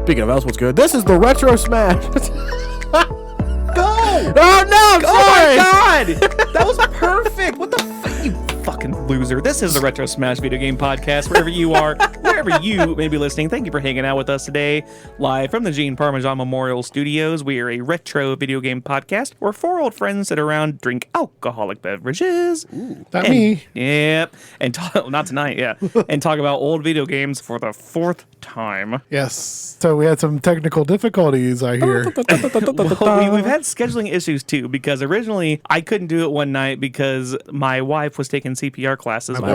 Speaking of else, what's good? This is the Retro Smash. Go! Oh no! Oh my god! That was perfect. What the fuck, you fucking loser? This is the Retro Smash Video Game Podcast. Wherever you are, wherever you may be listening, thank you for hanging out with us today. Live from the Gene Parmesan Memorial Studios, we are a retro video game podcast where four old friends sit around, drink alcoholic beverages. Ooh, not me. Yep. And talk, not tonight, yeah. And talk about old video games for the fourth time. Yes. So we had some technical difficulties, I hear. Well, we've had scheduling issues too, because originally I couldn't do it one night because my wife was taking CPR classes. My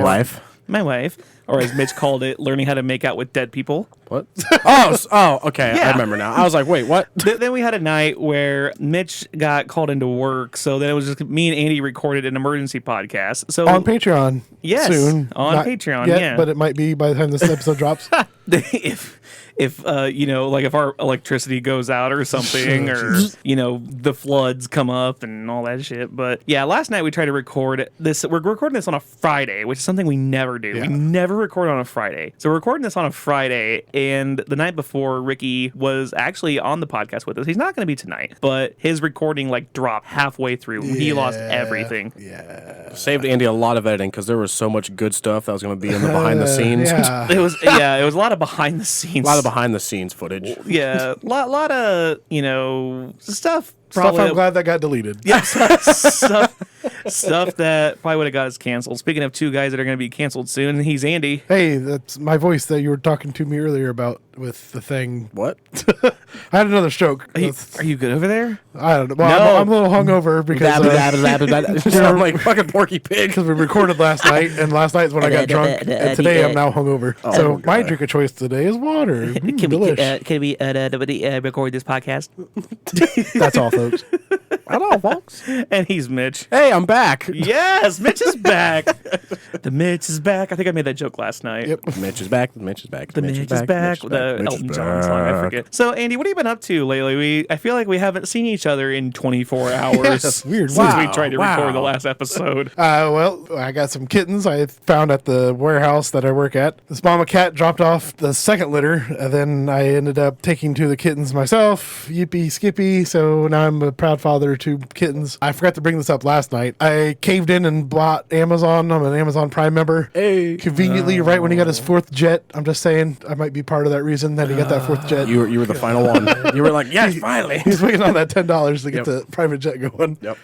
wife, or as Mitch called it, learning how to make out with dead people. What? Oh, okay. Yeah. I remember now. I was like, wait, what? Then we had a night where Mitch got called into work, so then it was just me and Andy recorded an emergency podcast. So On Patreon. Yes, soon. on Not Patreon, yet, yeah. But it might be by the time this episode drops. if you know, like if our electricity goes out or something, or you know, the floods come up and all that shit. But yeah, last night we tried to record this. We're recording this on a Friday, which is something we never do. Yeah. We never record on a Friday. So we're recording this on a Friday, and the night before, Ricky was actually on the podcast with us. He's not going to be tonight, but his recording like dropped halfway through. He lost everything. Yeah. Saved Andy a lot of editing because there was so much good stuff that was going to be in the behind the scenes. Yeah. It was a lot of behind the scenes. A lot of behind the scenes footage. Yeah, lot of, you know, stuff. Stuff I'm glad that got deleted. Yeah, stuff that probably would have got us canceled. Speaking of two guys that are going to be canceled soon, he's Andy. Hey, that's my voice that you were talking to me earlier about with the thing. What? I had another stroke. Are you good over there? I don't know. Well, No. I'm a little hungover because You sound like fucking Porky Pig. we recorded last night, and last night is when I got drunk, and today I'm now hungover. So my drink of choice today is water. Delish. Can we record this podcast? That's all, folks. Hello, folks. And he's Mitch. Hey, I'm back. Yes, Mitch is back. The Mitch is back. I think I made that joke last night. Yep. Mitch is back. Mitch is back. The Mitch is back. The Elton John song, I forget. So, Andy, what have you been up to lately? I feel like we haven't seen each other in 24 hours. Yes, weird. Since we Wow, tried to wow. record the last episode. Well, I got some kittens I found at the warehouse that I work at. This mama cat dropped off the second litter, and then I ended up taking two of the kittens myself. Yippee skippy. So now I'm a proud father of two kittens. I forgot to bring this up last night. I caved in and bought Amazon. I'm an Amazon Prime member. Hey. Conveniently, right when he got his fourth jet. I'm just saying, I might be part of that reason that he got that fourth jet. You were the final one. You were like, yes, finally. He's waiting on that $10 to get the private jet going. Yep.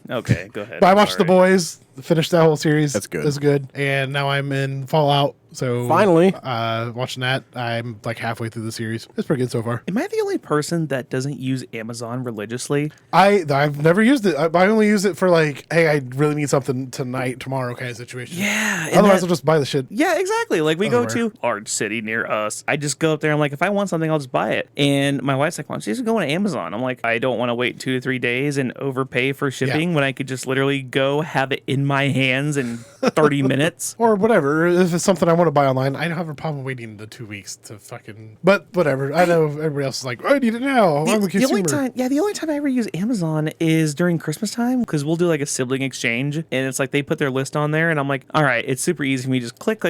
Okay, go ahead. But I watched Sorry. The Boys, finished that whole series. That's good. It's good. And now I'm in Fallout. So Finally. watching that. I'm like halfway through the series. It's pretty good so far. Am I the only person that doesn't use Amazon religiously? I've never used it. I only use it for like, hey, I really need something tonight, tomorrow kind of situation. Yeah. Otherwise, I'll just buy the shit. Yeah, exactly. Like we go Everywhere. to a large city near us. I just go up there. I'm like, if I want something, I'll just buy it. And my wife's like, why don't you just go on Amazon? I'm like, I don't want to wait 2 to 3 days and overpay for shipping when I could just literally go have it in my hands in 30 minutes. Or whatever. If it's something I want to buy online, I don't have a problem waiting the 2 weeks to fucking. But whatever. I know everybody else is like, I need it now. I'm a consumer. The only time I ever use Amazon is during Christmas time, because we'll do like a sibling exchange, and it's like they put their list on there, and I'm like, all right, it's super easy for me. Just click,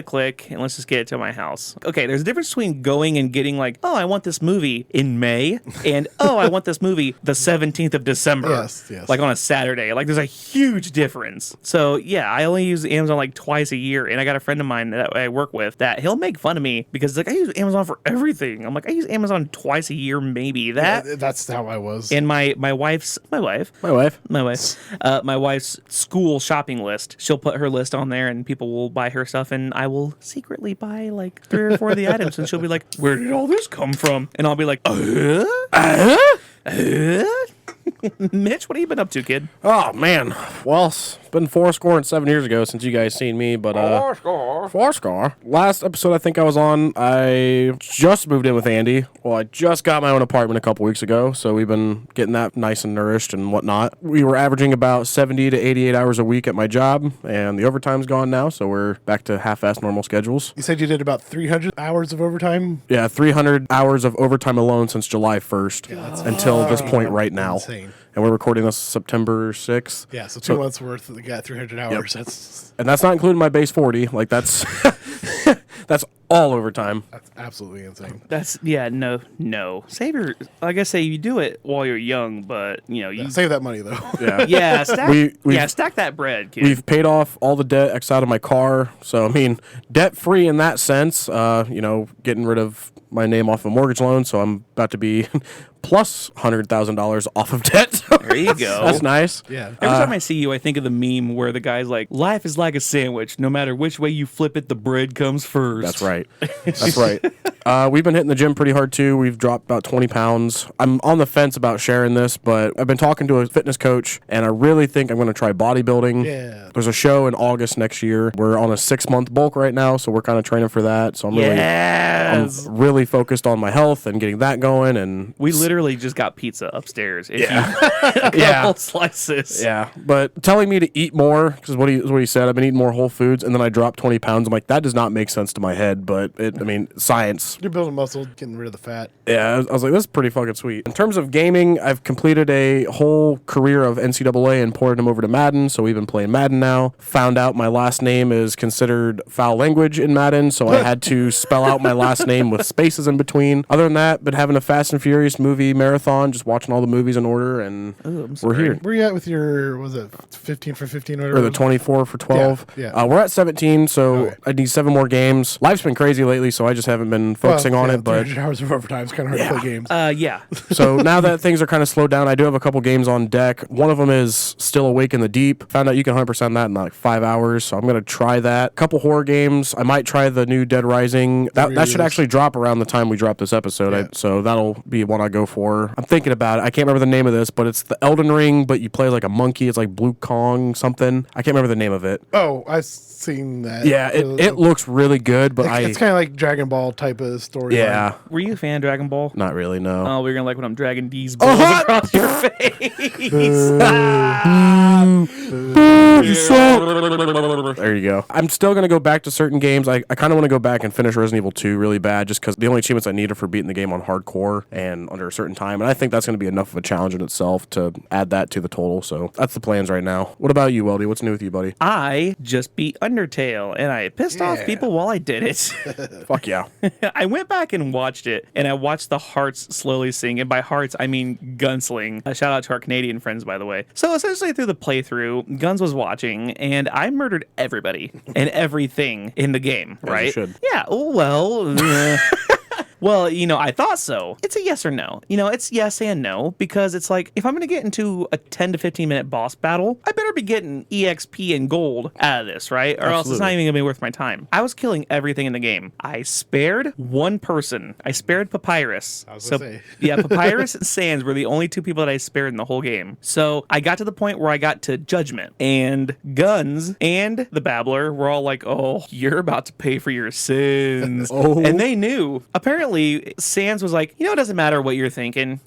and let's just get it to my house. Okay, there's a difference between going and getting like, oh, I want this movie in May, and oh, I want this movie the 17th of December. Yes. Like on a Saturday. Like there's a huge difference. So yeah, I only use Amazon like twice a year, and I got a friend of mine that I work with that he'll make fun of me because like I use Amazon for everything. I'm like, I use Amazon twice a year, maybe that. Yeah, that's how I was. And my wife's school shopping list. She'll put her list on there, and people will buy her stuff, and I will secretly buy like 3 or 4 of the items, and she'll be like, "Where did all this come from?" And I'll be like, Mitch, what have you been up to, kid? Oh, man. Well, it's been 7 years ago since you guys seen me, but Fourscore. Last episode I think I was on, I just moved in with Andy. Well, I just got my own apartment a couple weeks ago, so we've been getting that nice and nourished and whatnot. We were averaging about 70 to 88 hours a week at my job, and the overtime's gone now, so we're back to half-assed normal schedules. You said you did about 300 hours of overtime? Yeah, 300 hours of overtime alone since July 1st until this point right now. Insane. And we're recording this September 6th. Yeah, so 2 months worth. We got 300 hours. And that's not including my base 40. Like that's that's all overtime. That's absolutely insane. No. Save your, like I say, you do it while you're young, but you Save that money though. Yeah. stack that bread, kid. We've paid off all the debt X out of my car. So, I mean, debt free in that sense, getting rid of my name off a mortgage loan. So I'm about to be plus $100,000 off of debt. There you go. That's nice. Yeah. Every time I see you, I think of the meme where the guy's like, life is like a sandwich. No matter which way you flip it, the bread comes first. That's right. That's right. We've been hitting the gym pretty hard, too. We've dropped about 20 pounds. I'm on the fence about sharing this, but I've been talking to a fitness coach, and I really think I'm going to try bodybuilding. Yeah. There's a show in August next year. We're on a 6-month bulk right now, so we're kind of training for that. So I'm really focused on my health and getting that going. And we literally just got pizza upstairs. Yeah. A couple slices. Yeah. But telling me to eat more, because what he said, I've been eating more whole foods, and then I dropped 20 pounds. I'm like, that does not make sense to my head, but science. You're building muscle, getting rid of the fat. Yeah, I was like, this is pretty fucking sweet. In terms of gaming, I've completed a whole career of NCAA and ported them over to Madden, so we've been playing Madden now. Found out my last name is considered foul language in Madden, so I had to spell out my last name with spaces in between. Other than that, been having a Fast and Furious movie marathon, just watching all the movies in order, and we're here. Where you at with your, was it 15 for 15 or whatever? Or the 24 for 12. Yeah. We're at 17, so I need 7 more games. Life's been crazy lately, so I just haven't been focusing on it. But 300 hours of overtime is kind of hard to play games. Yeah. So now that things are kind of slowed down, I do have a couple games on deck. One of them is Still Awake in the Deep. Found out you can 100% that in like 5 hours, so I'm going to try that. A couple horror games. I might try the new Dead Rising. That should actually drop around the time we drop this episode, so that'll be one I go for. I'm thinking about it. I can't remember the name of this, but it's the Elden Ring, but you play like a monkey. It's like Blue Kong something. I can't remember the name of it. Oh, I've seen that. Yeah, it looks really good, but it's kind of like Dragon Ball type of story. Yeah. Were you a fan of Dragon Ball? Not really, no. Oh, we're going to like when I'm dragging these balls across your face. There you go. I'm still going to go back to certain games. I kind of want to go back and finish Resident Evil 2 really bad, just because the only achievements I need are for beating the game on hardcore and under a certain time, and I think that's going to be enough of a challenge in itself to add that to the total, so that's the plans right now. What about you, Weldy? What's new with you, buddy? I just beat Undertale, and I pissed off people while I did it. Fuck yeah. I went back and watched it, and I watched the hearts slowly sing, and by hearts, I mean gunsling. A shout out to our Canadian friends, by the way. So essentially through the playthrough, Guns was watching, and I murdered everybody and everything in the game, As right? you should. Yeah, well... Well, I thought so. It's a yes or no. It's yes and no, because it's like, if I'm going to get into a 10 to 15 minute boss battle, I better be getting EXP and gold out of this, right? Or else it's not even going to be worth my time. I was killing everything in the game. I spared one person. I spared Papyrus. Yeah, Papyrus and Sans were the only 2 people that I spared in the whole game. So I got to the point where I got to Judgment, and Guns and the Babbler were all like, oh, you're about to pay for your sins. And they knew. Apparently, Sans was like, it doesn't matter what you're thinking,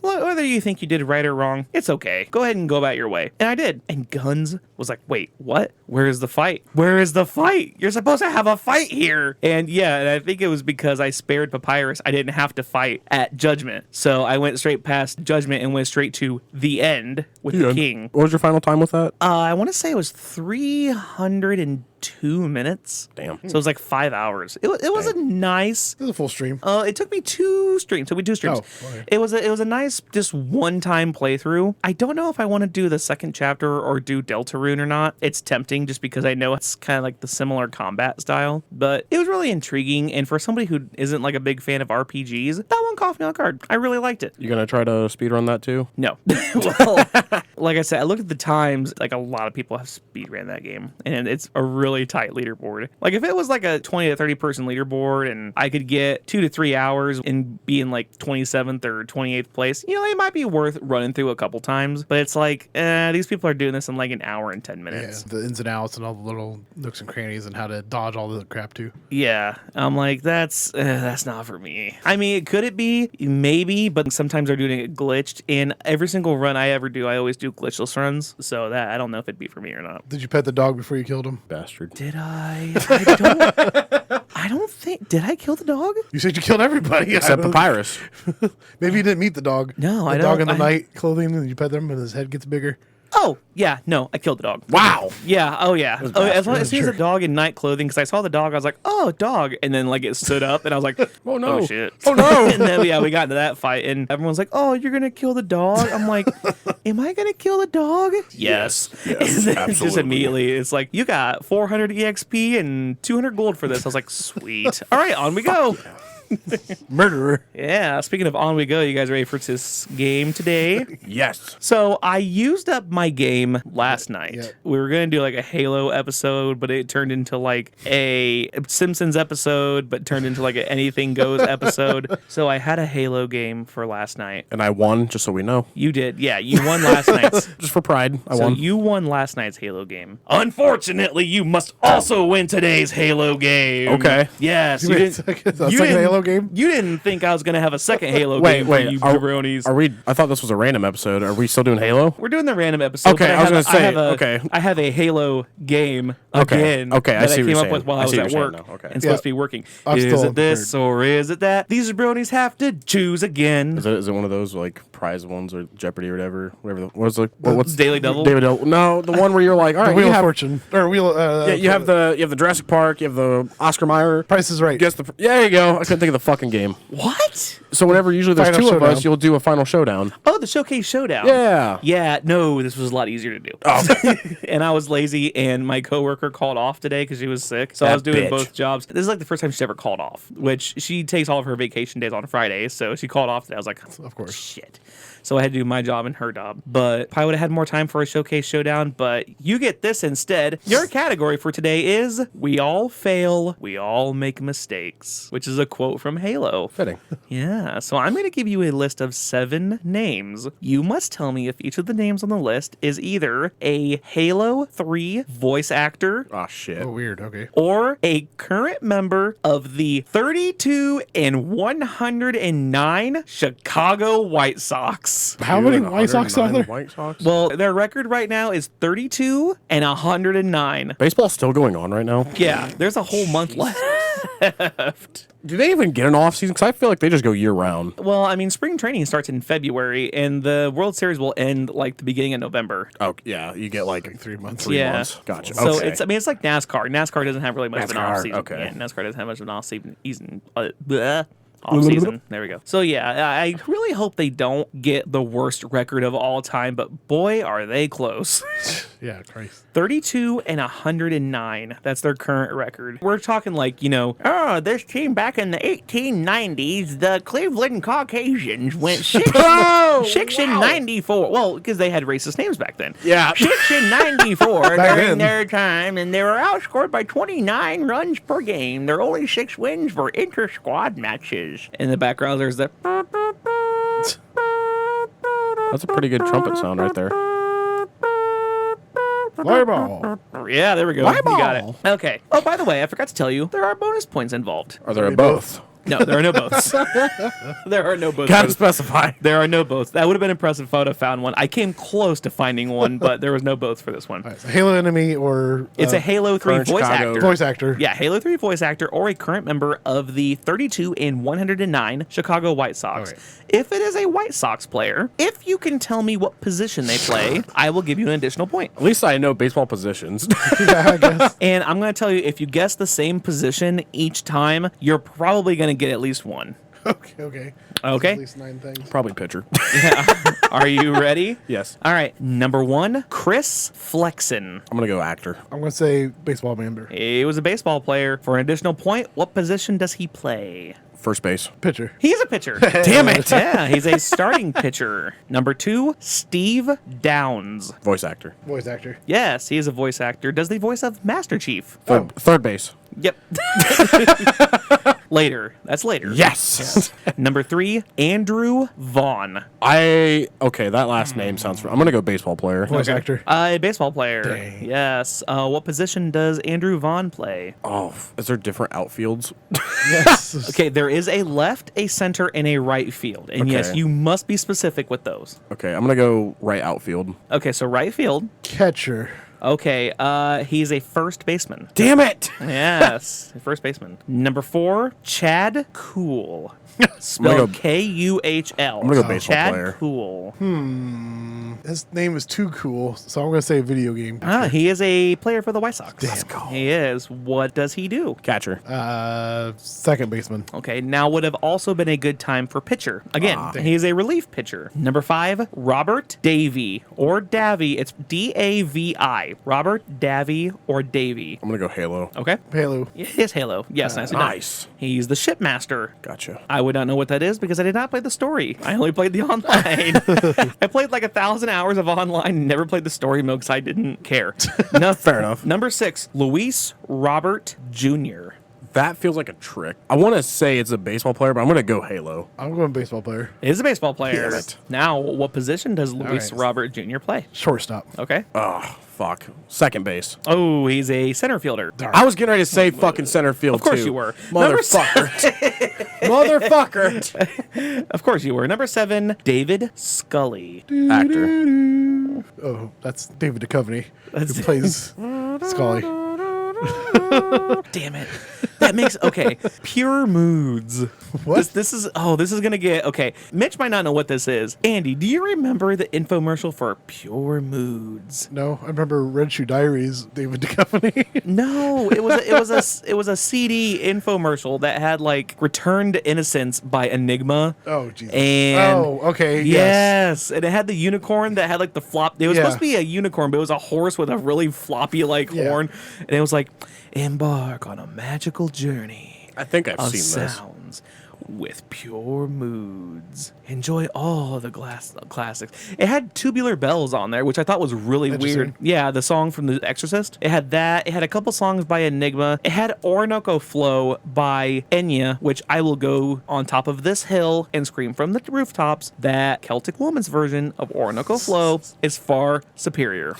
whether you think you did right or wrong, it's okay. Go ahead and go about your way. And I did. And Guns was like, wait, what? Where is the fight? Where is the fight? You're supposed to have a fight here. And and I think it was because I spared Papyrus. I didn't have to fight at Judgment. So I went straight past Judgment and went straight to the end with the king. What was your final time with that? I want to say it was 302 minutes. Damn. So it was like 5 hours. It was a nice... It was a full stream. It took me 2 streams. It took me 2 streams. Oh, okay. It was a nice, just one-time playthrough. I don't know if I want to do the second chapter or do Deltarune or not. It's tempting just because I know it's kind of like the similar combat style. But it was really intriguing. And for somebody who isn't like a big fan of RPGs, that one caught me on guard. I really liked it. You gonna try to speedrun that too? No. Well, like I said, I looked at the times. Like a lot of people have speedran that game, and it's a really tight leaderboard. Like if it was like a 20 to 30 person leaderboard, and I could get 2 to 3 hours and be in like 27th or 28th place, it might be worth running through a couple times. But it's like, these people are doing this in like an hour and 10 minutes. Yeah, the ins and outs and all the little nooks and crannies and how to dodge all the crap too. Yeah, I'm like, that's not for me. I mean, could it be? Maybe, but sometimes they're doing it glitched. And every single run I ever do, I always do glitchless runs. So that I don't know if it'd be for me or not. Did you pet the dog before you killed him? Bastard. Did I? I don't think. Did I kill the dog? You said you killed everybody. Except Papyrus. Maybe you didn't meet the dog. No, the I dog don't. in the night clothing, and you pet them, and his head gets bigger. Oh, yeah, no, I killed the dog. Wow. Yeah, oh yeah. Oh, as soon as Sure. the dog in night clothing, because I saw the dog, I was like, oh, dog. And then like it stood up and I was like, Oh, no. oh shit. Oh, no. And then we got into that fight and everyone's like, oh, you're going to kill the dog? I'm like, am I going to kill the dog? Yes. Yes, And then just absolutely. immediately, it's like, you got 400 EXP and 200 gold for this. I was like, sweet. All right, on we go. Murderer. Yeah, speaking of on we go, you guys ready for this game today? Yes. So I used up my game last night. Yeah. We were gonna do like a Halo episode, but it turned into like a Simpsons episode, but turned into like an Anything Goes episode. So I had a Halo game for last night. And I won, just so we know. You did, yeah. You won last night's. Just for pride, I So won. you won last night's Halo game. Unfortunately, you must also win today's Halo game. Okay. Yes. You You made didn't. a second you didn't- Halo game? You didn't think I was gonna have a second Halo Wait, game wait, for you are- jabronis. Are we? I thought this was a random episode. Are we still doing Halo? We're doing the random episode. Okay, but I was gonna say, I have a, okay. I have a Halo game Okay, again. okay, I that see I what came you're up with saying. while I I was see at what you're work saying now, okay. and supposed Yeah. to be working. I'm Is still it this unprepared. or is it that? These jabronis have to choose again. Is it one of those like prize ones or Jeopardy or whatever? What's what's Daily Double? Daily Double? No, the one where you're like, all The right, Wheel you of have, Fortune. Or Wheel yeah, you have the Jurassic Park, you have the Oscar Mayer. Price is Right. Guess the yeah, there you go. I couldn't think of the fucking game. What? So whenever usually there's Final two of us, Showdown. you'll do a final showdown. Oh, the Showcase Showdown. Yeah. Yeah, no, this was a lot easier to do. Oh. And I was lazy, and my coworker called off today because she was sick. So I That was doing bitch. both jobs. This is like the first time she's ever called off, which she takes all of her vacation days on Fridays. So she called off today. I was like, Of course. shit. So I had to do my job and her job. But probably would have had more time for a Showcase Showdown. But you get this instead. Your category for today is We All Fail, We All Make Mistakes, which is a quote from Halo. Fitting. Yeah, so I'm going to give you a list of 7 names. You must tell me if each of the names on the list is either a Halo 3 voice actor Oh shit. Oh, weird. Okay. or a current member of the 32 and 109 Chicago White Sox. How many White Sox are there? White Sox? Well, their record right now is 32 and 109. Baseball's still going on right now. Yeah, there's a whole month left. Do they even get an off season? Because I feel like they just go year round. Well, I mean, spring training starts in February, and the World Series will end like the beginning of November. Oh yeah, you get like 3 months. 3 Yeah. months. Gotcha. So okay. it's like NASCAR. NASCAR doesn't have really much of an NASCAR, off season. okay. Yeah, NASCAR doesn't have much of an off season. Off season. There we go. So yeah, I really hope they don't get the worst record of all time, but boy, are they close. Yeah, Christ. 32 and 109. That's their current record. We're talking like, oh, this team back in the 1890s, the Cleveland Caucasians went 6 and 94. Well, because they had racist names back then. Yeah. 6 and 94 Back during then. their time, and they were outscored by 29 runs per game. Their only 6 wins were inter-squad matches. In the background, there's the... That's a pretty good trumpet sound right there. Fireball. Yeah, there we go. Fireball. You got it. Okay. Oh, by the way, I forgot to tell you, there are bonus points involved. Are there both? No, there are no boths. There are no boths. Gotta specify. There are no boths. That would have been impressive if I would have found one. I came close to finding one, but there was no boths for this one. All right, so Halo enemy or It's a Halo 3 current voice Chicago actor. voice actor. Yeah, Halo 3 voice actor or a current member of the 32 and 109 Chicago White Sox. Okay. If it is a White Sox player, if you can tell me what position they play, I will give you an additional point. At least I know baseball positions. Yeah, I guess. And I'm going to tell you, if you guess the same position each time, you're probably going to get at least one. Okay. Okay. Okay? At least 9 things. Probably pitcher. Are you ready? Yes. All right. Number 1, Chris Flexen. I'm gonna go actor. I'm gonna say baseball member. He was a baseball player. For an additional point, what position does he play? First base. Pitcher. He's a pitcher. Damn it. Yeah, he's a starting pitcher. Number 2, Steve Downs. Voice actor. Voice actor. Yes, he is a voice actor. Does the voice of Master Chief. Third base. Yep. Later. That's later. Yes. Number 3, Andrew Vaughn. Okay, that last name sounds. I'm gonna go baseball player. Voice actor. A baseball player. Dang. Yes. What position does Andrew Vaughn play? Oh, is there different outfields? Yes. Okay, there is a left, a center, and a right field. And yes, Okay. you must be specific with those. Okay, I'm gonna go right outfield. Okay, so right field. Catcher. Okay, he's a first baseman. Damn it! Yes, first baseman. Number 4, Chad Kuhl. I'm Spelled gonna go K-U-H-L. I'm gonna go baseball Chad player. Kuhl. His name is too cool, so I'm going to say video game. He is a player for the White Sox. Let's go. He is. What does he do? Catcher. Second baseman. Okay, now would have also been a good time for pitcher. Again, he is a relief pitcher. Number 5, Robert Davey or Davy. It's D-A-V-I. Robert Davy or Davy. I'm gonna go Halo. Okay. Halo. It is Halo. Yes, nicely done. Nice. He's the shipmaster. Gotcha. I would not know what that is because I did not play the story. I only played the online. I played like 1,000 hours of online, never played the story mode because I didn't care. No, Fair enough. Number 6, Luis Robert Jr. That feels like a trick. I want to say it's a baseball player, but I'm gonna go Halo. I'm going baseball player. It is a baseball player. Damn it. Now, what position does Luis right. Robert Jr. play? Shortstop. Okay. Oh, fuck. Second base. Oh, he's a center fielder. I was getting ready to say fucking center field, Of course too. you were. Motherfucker. Motherfucker. Of course you were. Number 7, David Scully. Actor. Oh, that's David Duchovny, who plays Scully. Damn it. That makes okay. Pure moods. What? This is gonna get okay. Mitch might not know what this is. Andy, do you remember the infomercial for Pure Moods? No, I remember Red Shoe Diaries, David Duchovny. No, it was a CD infomercial that had like Return to Innocence by Enigma. Oh, Jesus. And Oh, okay, yes, and it had the unicorn that had like the flop. It was Yeah. supposed to be a unicorn, but it was a horse with a really floppy like Yeah. horn, and it was like, embark on a magical journey I think I've of seen this. sounds with pure moods. Enjoy all the classics. It had Tubular Bells on there, which I thought was really Interesting. weird. Yeah, the song from The Exorcist. It had that. It had a couple songs by Enigma. It had Orinoco Flow by Enya, which I will go on top of this hill and scream from the rooftops that Celtic Woman's version of Orinoco Flow is far superior.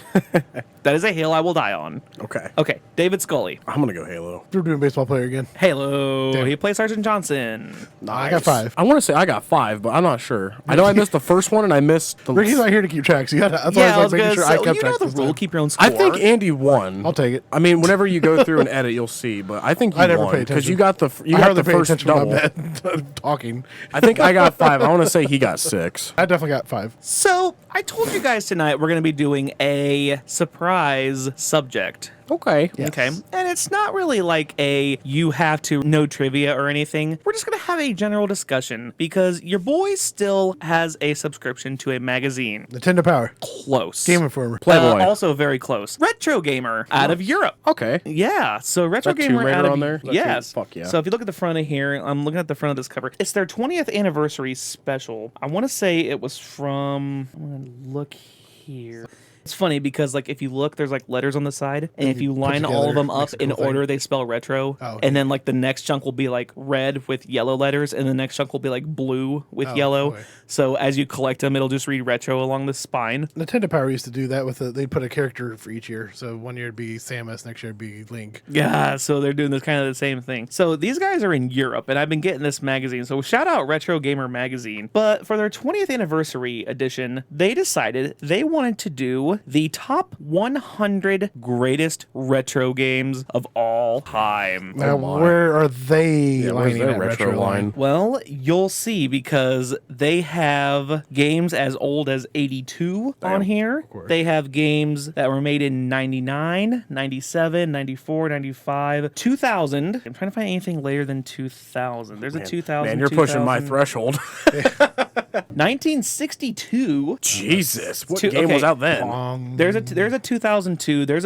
That is a hill I will die on. Okay. Okay, David Scully. I'm gonna go Halo. You're doing baseball player again. Halo. Damn. He plays Sergeant Johnson. I got 5. I want to say I got 5, but I'm not sure. I know I missed the first one and I missed the. Ricky's not here to keep track, so you gotta, that's why Yeah, I was like making gonna sure I say, kept you know track the this rule. time. Keep your own score. I think Andy won. I'll take it. I mean, whenever you go through and edit, you'll see. But I think you I never won pay attention. because you got the I hardly the pay first attention when double. I'm talking. I think I got 5. I want to say he got 6. I definitely got 5. So I told you guys tonight we're going to be doing a surprise subject. Okay. Okay. And it's not really like a you have to know trivia or anything. We're just going to have a general discussion because your boy still has a subscription to a magazine. Nintendo Power. Close. Game Informer. Playboy. Also very close. Retro Gamer out of Europe. Okay. Yeah, so Retro Is that Gamer Tomb Raider out of on there? Is that yes. Tomb- fuck yeah. So if you look at the front of here, I'm looking at the front of this cover. It's their 20th anniversary special. I want to say it was from. I'm gonna look here. It's funny because like if you look, there's like letters on the side, and if you line all of together, them up makes a in cool thing. order, they spell retro. Oh, okay. And then like the next chunk will be like red with yellow letters, and the next chunk will be like blue with yellow. boy. So as you collect them, it'll just read retro along the spine. Nintendo Power used to do that with they'd put a character for each year. So one year it'd be Samus, next year it'd be Link. Yeah, so they're doing this kind of the same thing. So these guys are in Europe, and I've been getting this magazine. So shout out Retro Gamer Magazine. But for their 20th anniversary edition, they decided they wanted to do the top 100 greatest retro games of all time. Now, my. where are they where's lining their that retro retro line? line? Well, you'll see because they have games as old as 82 on here. course. They have games that were made in 99, 97, 94, 95, 2000. I'm trying to find anything later than 2000. There's a 2000. Man, you're pushing my 2000. threshold. 1962. Jesus. What Two- game okay. was out then? There's a 2002. There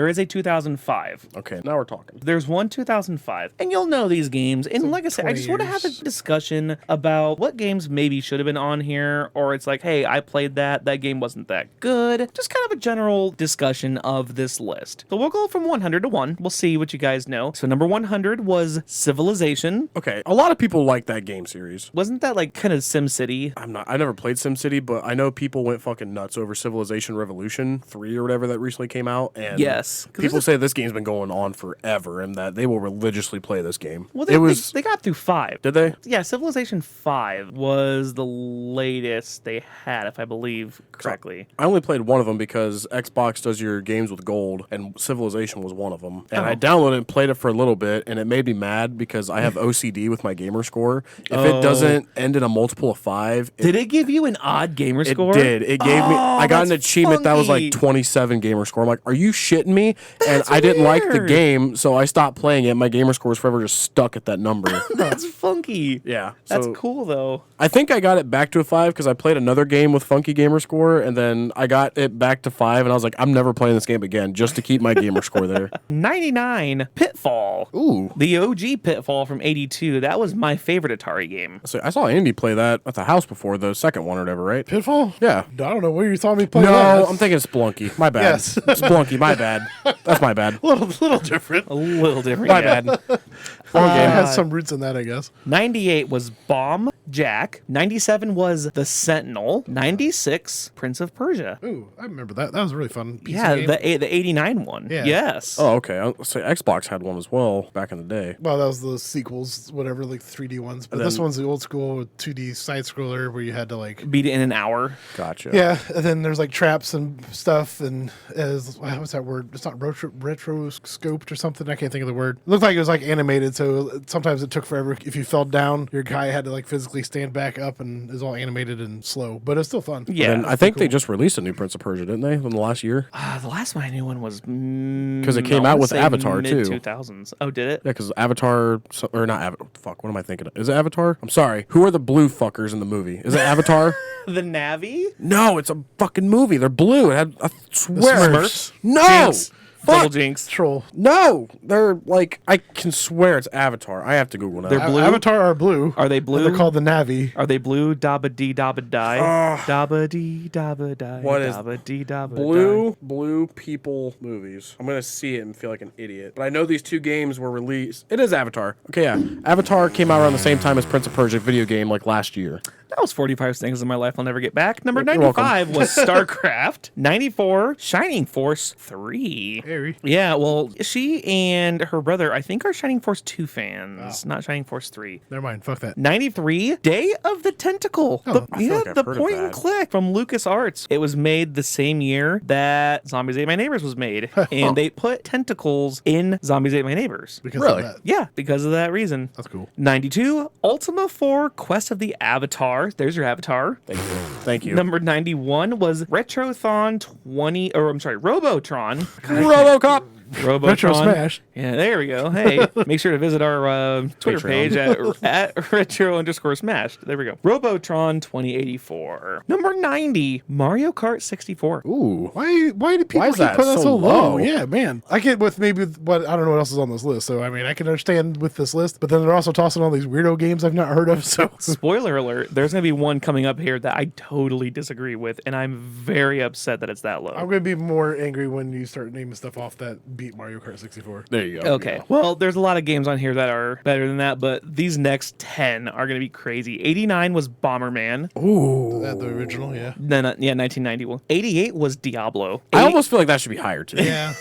is a 2005. Okay, now we're talking. There's one 2005, and you'll know these games. And like I said, I 20 just want to have a years. discussion about what games maybe should have been on here, or it's like, hey, I played that game wasn't that good. Just kind of a general discussion of this list. So we'll go from 100 to 1. We'll see what you guys know. So number 100 was Civilization. Okay, a lot of people like that game series. Wasn't that like kind of SimCity? I never played SimCity, but I know people went fucking nuts over Civilization Revolution. Civilization 3 or whatever that recently came out. And Yes. people say this game's been going on forever and that they will religiously play this game. Well, they got through 5. Did they? Yeah, Civilization 5 was the latest they had, if I believe correctly. I only played one of them because Xbox does your games with gold, and Civilization was one of them. And I downloaded it and played it for a little bit, and it made me mad because I have OCD with my gamer score. If it doesn't end in a multiple of 5... Did it give you an odd gamer score? It did. It gave me... I got an that's achievement that was funky. like 27 gamer score. I'm like, are you shitting me? And I didn't like the weird. game, so I stopped playing it. My gamer score is forever just stuck at that number. That's funky. Yeah. That's so cool, though. I think I got it back to a 5 because I played another game with funky gamer score, and then I got it back to 5, and I was like, I'm never playing this game again just to keep my gamer score there. 99, Pitfall. Ooh. The OG Pitfall from 82. That was my favorite Atari game. So I saw Andy play that at the house before, the second one or whatever, right? Pitfall? Yeah. I don't know where you saw me play No, that. I'm thinking Splunky. My bad. Yes. Splunky, my bad. That's my bad. little different. A little different. My yeah. bad. It has some roots in that, I guess. 98 was Bomb Jack. 97 was The Sentinel. 96, Prince of Persia. Ooh, I remember that. That was a really fun. PC Yeah, game. the 89 one. Yeah. Yes. Oh, okay. I'll say Xbox had one as well back in the day. Well, that was the sequels, whatever, like 3D ones. But this one's the old school 2D side scroller where you had to like. Beat it in an hour. Gotcha. Yeah, and then there's like traps and stuff, and what's that word? It's not rotoscoped or something. I can't think of the word. It looked like it was like animated, so sometimes it took forever. If you fell down, your guy had to like physically stand back up, and it was all animated and slow, but it's still fun. Yeah. And I think they just released a new Prince of Persia, didn't they, in the last year? The last one I knew one was Because it came out with Avatar, too. mid-2000s. Oh, did it? Yeah, because Avatar, or not Avatar, fuck, what am I thinking of? Is it Avatar? I'm sorry. Who are the blue fuckers in the movie? Is it Avatar? The Navi? No, it's a fucking movie. They're blue. It had, I swear. Smurfs? No! Jinx. Double Fuck. Jinx. Troll. No! They're like, I can swear it's Avatar. I have to Google now. They're blue? Avatar are blue. Are they And blue? they're called the Navi. Are they blue? Dabba dee dabba die. Dabba dee dabba die. What is dabba dee dabba Blue people movies. I'm gonna see it and feel like an idiot. But I know these two games were released. It is Avatar. Okay, yeah. Avatar came out around the same time as Prince of Persia video game, like last year. That was 45 things in my life I'll never get back. Number You're welcome. 95 was StarCraft. 94, Shining Force 3. Harry. Yeah, well, she and her brother, I think, are Shining Force 2 fans, not Shining Force 3. Never mind. Fuck that. 93, Day of the Tentacle. I feel like I've the heard of point and that. click from LucasArts. It was made the same year that Zombies Ate My Neighbors was made. And they put tentacles in Zombies Ate My Neighbors. Because Really? of that. Yeah, because of that reason. That's cool. 92, Ultima 4, Quest of the Avatar. There's your Avatar. Thank you. Number 91 was Retrothon 20, or I'm sorry, Robotron. RoboCop. Robotron. Retro Smash. Yeah, there we go. Hey, make sure to visit our Twitter Patreon. page at retro_smash. There we go. Robotron 2084. Number 90, Mario Kart 64. Ooh. Why do people Why is keep that putting that so so low? low? Yeah, man. I get with maybe what I don't know what else is on this list. So I mean, I can understand with this list, but then they're also tossing all these weirdo games I've not heard of. So Spoiler alert, there's going to be one coming up here that I totally disagree with, and I'm very upset that it's that low. I'm gonna be more angry when you start naming stuff off that beat Mario Kart 64. There you go. Okay. Well, there's a lot of games on here that are better than that, but these next 10 are going to be crazy. 89 was Bomberman. Ooh. That the original, yeah. No, no, yeah, 1991. 88 was Diablo. I almost feel like that should be higher, too. Yeah.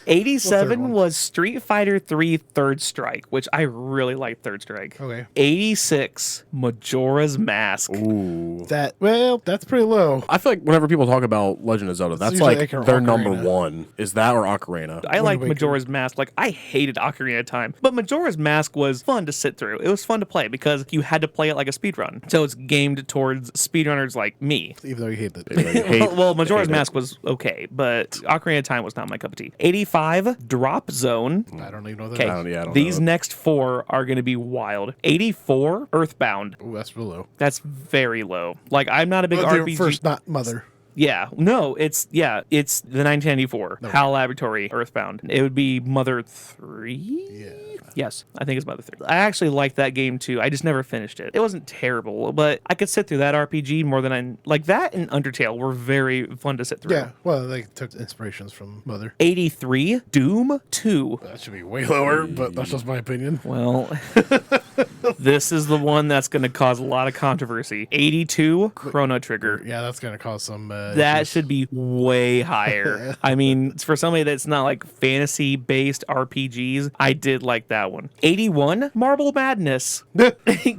87 one? was Street Fighter 3 Third Strike, which I really like Third Strike. Okay. 86, Majora's Mask. Ooh. That's pretty low. I feel like whenever people talk about Legend of Zelda, that's usually like like their Ocarina. number one. Is that or Ocarina? I like Waker. Majora's Mask. Like, I hated Ocarina of Time, but Majora's Mask was fun to sit through. It was fun to play because you had to play it like a speedrun. So it's gamed towards speedrunners like me. Even though you hate that. Well, Majora's Mask was okay, but Ocarina of Time was not my cup of tea. 85, Drop Zone. I don't even know that. Okay, I don't these know. next four are going to be wild. 84, Earthbound. Ooh, that's real low. That's very low. Like, I'm not a big Well, RPG. First, not Mother. Yeah, no, it's the 1994 HAL Laboratory Earthbound. It would be Mother 3? Yeah. Yes, I think it's Mother 3. I actually liked that game too. I just never finished it. It wasn't terrible, but I could sit through that RPG more than I like that and Undertale were very fun to sit through. Yeah. Well, they took inspirations from Mother. 83, Doom 2. That should be way lower, but that's just my opinion. Well, This is the one that's going to cause a lot of controversy. 82, Chrono Trigger. Yeah, that's gonna cause some. That issues. should be way higher. I mean, it's for somebody that's not like fantasy-based RPGs. I did like that one. 81, Marble Madness.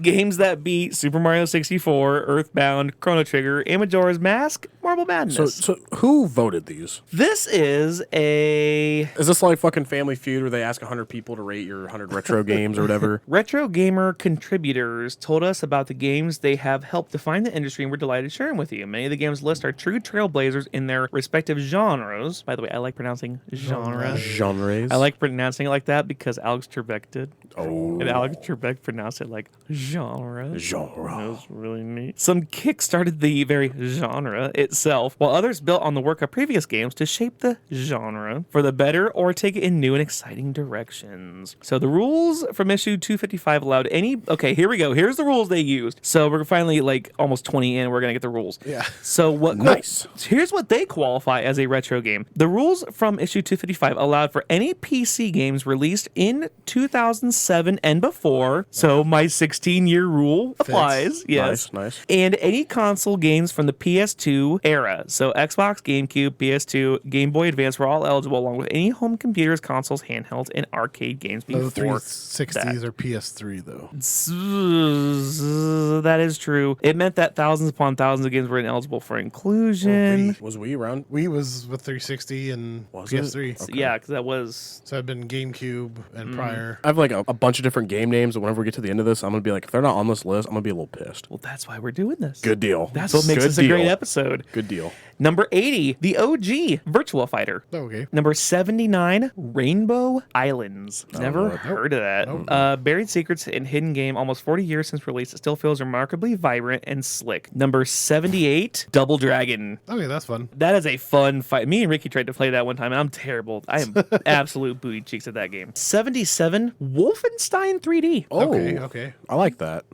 Games that beat Super Mario 64, Earthbound, Chrono Trigger, and Majora's Mask, Marble Madness. So who voted these? This is a Is this like fucking Family Feud where they ask 100 people to rate your 100 retro games or whatever? Retro Gamer contributors told us about the games they have helped define the industry, and we're delighted to share them with you. Many of the games listed are true trailblazers in their respective genres. By the way, I like pronouncing genre. Genres. I like pronouncing it like that because Alex Trebek did. Oh. And Alex Trebek pronounced it like genre. Genre. That was really neat. Some kickstarted the very genre itself, while others built on the work of previous games to shape the genre for the better or take it in new and exciting directions. So the rules from issue 255 allowed any... Okay, here we go. Here's the rules they used. So we're finally like almost 20 in. We're going to get the rules. Yeah. So what... Nice. Here's what they qualify as a retro game. The rules from issue 255 allowed for any PC games released in 2007 and before. So my 16-year rule applies. Yes. Nice. And any console games from the PS2 era. So Xbox, GameCube, PS2, Game Boy Advance were all eligible, along with any home computers, consoles, handhelds, and arcade games No, the before 360s or PS3 though. that is true. It meant that thousands upon thousands of games were ineligible for inclusion. Was we around? Wii was with 360 and Was it? PS3. Okay. Yeah, because that was... So I've been GameCube and prior. I have like a bunch of different game names, and whenever we get to the end of this, I'm gonna be like, if they're not on this list, I'm gonna be a little pissed. Well, that's why we're doing this. Good deal. That's what makes Good this a great deal. episode. Good deal. Number 80, the OG Virtua Fighter. Oh, okay. Number 79, Rainbow Islands. Never no. heard of that. Buried secrets and hidden game, almost 40 years since release. It still feels remarkably vibrant and slick. Number 78, Double Dragon. Okay, that's fun. That is a fun fight. Me and Ricky tried to play that one time, and I'm terrible. I am absolute booty cheeks at that game. 77, Wolfenstein 3D. Oh, Okay. I like that.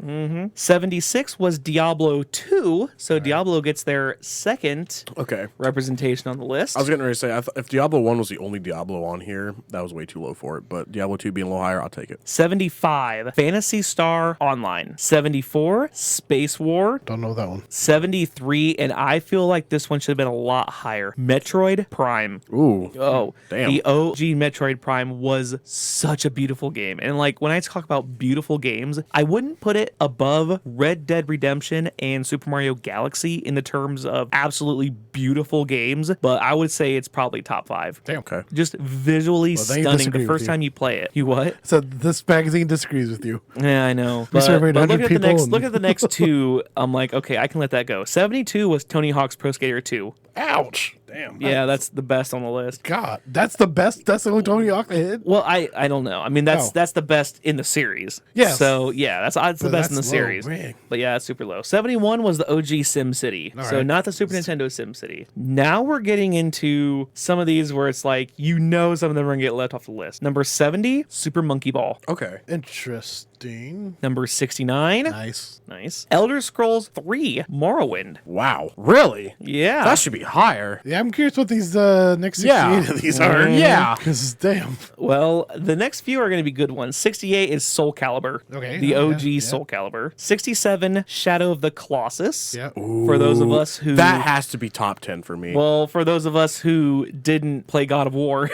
76 was Diablo 2, so Diablo gets their second Okay. representation on the list. I was getting ready to say, if Diablo 1 was the only Diablo on here, that was way too low for it. But Diablo 2 being a little higher, I'll take it. 75, Phantasy Star Online. 74, Space War. Don't know that one. 73, and I feel like this one should have been a lot higher. Metroid Prime. Ooh. Oh, Damn. the OG Metroid Prime was such a beautiful game. And like when I talk about beautiful games, I wouldn't put it above Red Dead Redemption and Super Mario Galaxy in the terms of absolutely beautiful games, but I would say it's probably top 5. Damn. Okay. Just visually Well, they stunning disagree the with first you. time you play it. You what? So this magazine disagrees with you. Yeah, I know. We surveyed But 100 people and- look at the next two. I'm like, okay, I can let that go. 72 was Tony Hawk's Pro Skater 2. Ouch. Damn. Yeah, that's the best on the list. God, that's the best. That's the only Tony Hawk they hit. Well, I don't know. I mean, that's Oh. that's the best in the series. Yes. So yeah, that's the But best in the that's low, series. man. But yeah, it's super low. 71 was the OG Sim City. So right. not the Super Nintendo Sim City. Now we're getting into some of these where it's like some of them are gonna get left off the list. Number 70, Super Monkey Ball. Okay. Interesting. Number 69, Nice. nice. Elder Scrolls 3, Morrowind. Wow. Really? Yeah. That should be higher. Yeah, I'm curious what these next 68 Yeah. of these are. Yeah. Because damn. Well, the next few are going to be good ones. 68 is Soul Calibur. Okay. The Oh, OG yeah, yeah. Soul Calibur. 67, Shadow of the Colossus. Yeah. For those of us who... That has to be top 10 for me. Well, for those of us who didn't play God of War.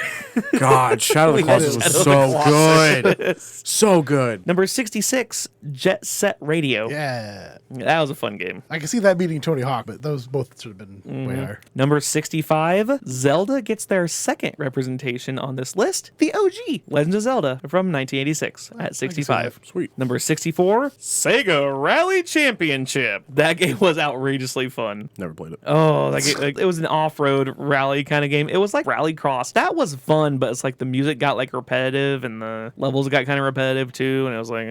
God, Shadow of the We had Colossus was Shadow of so the Colossus. good. So good. Number 66, Jet Set Radio. Yeah. That was a fun game. I can see that beating Tony Hawk, but those both should have been way higher. Number 65, Zelda gets their second representation on this list. The OG, Legend of Zelda from 1986 at 65. Sweet. Number 64, Sega Rally Championship. That game was outrageously fun. Never played it. Oh, that game, like, it was an off-road rally kind of game. It was like Rallycross. That was fun, but it's like the music got like repetitive and the levels got kind of repetitive too, and it was like,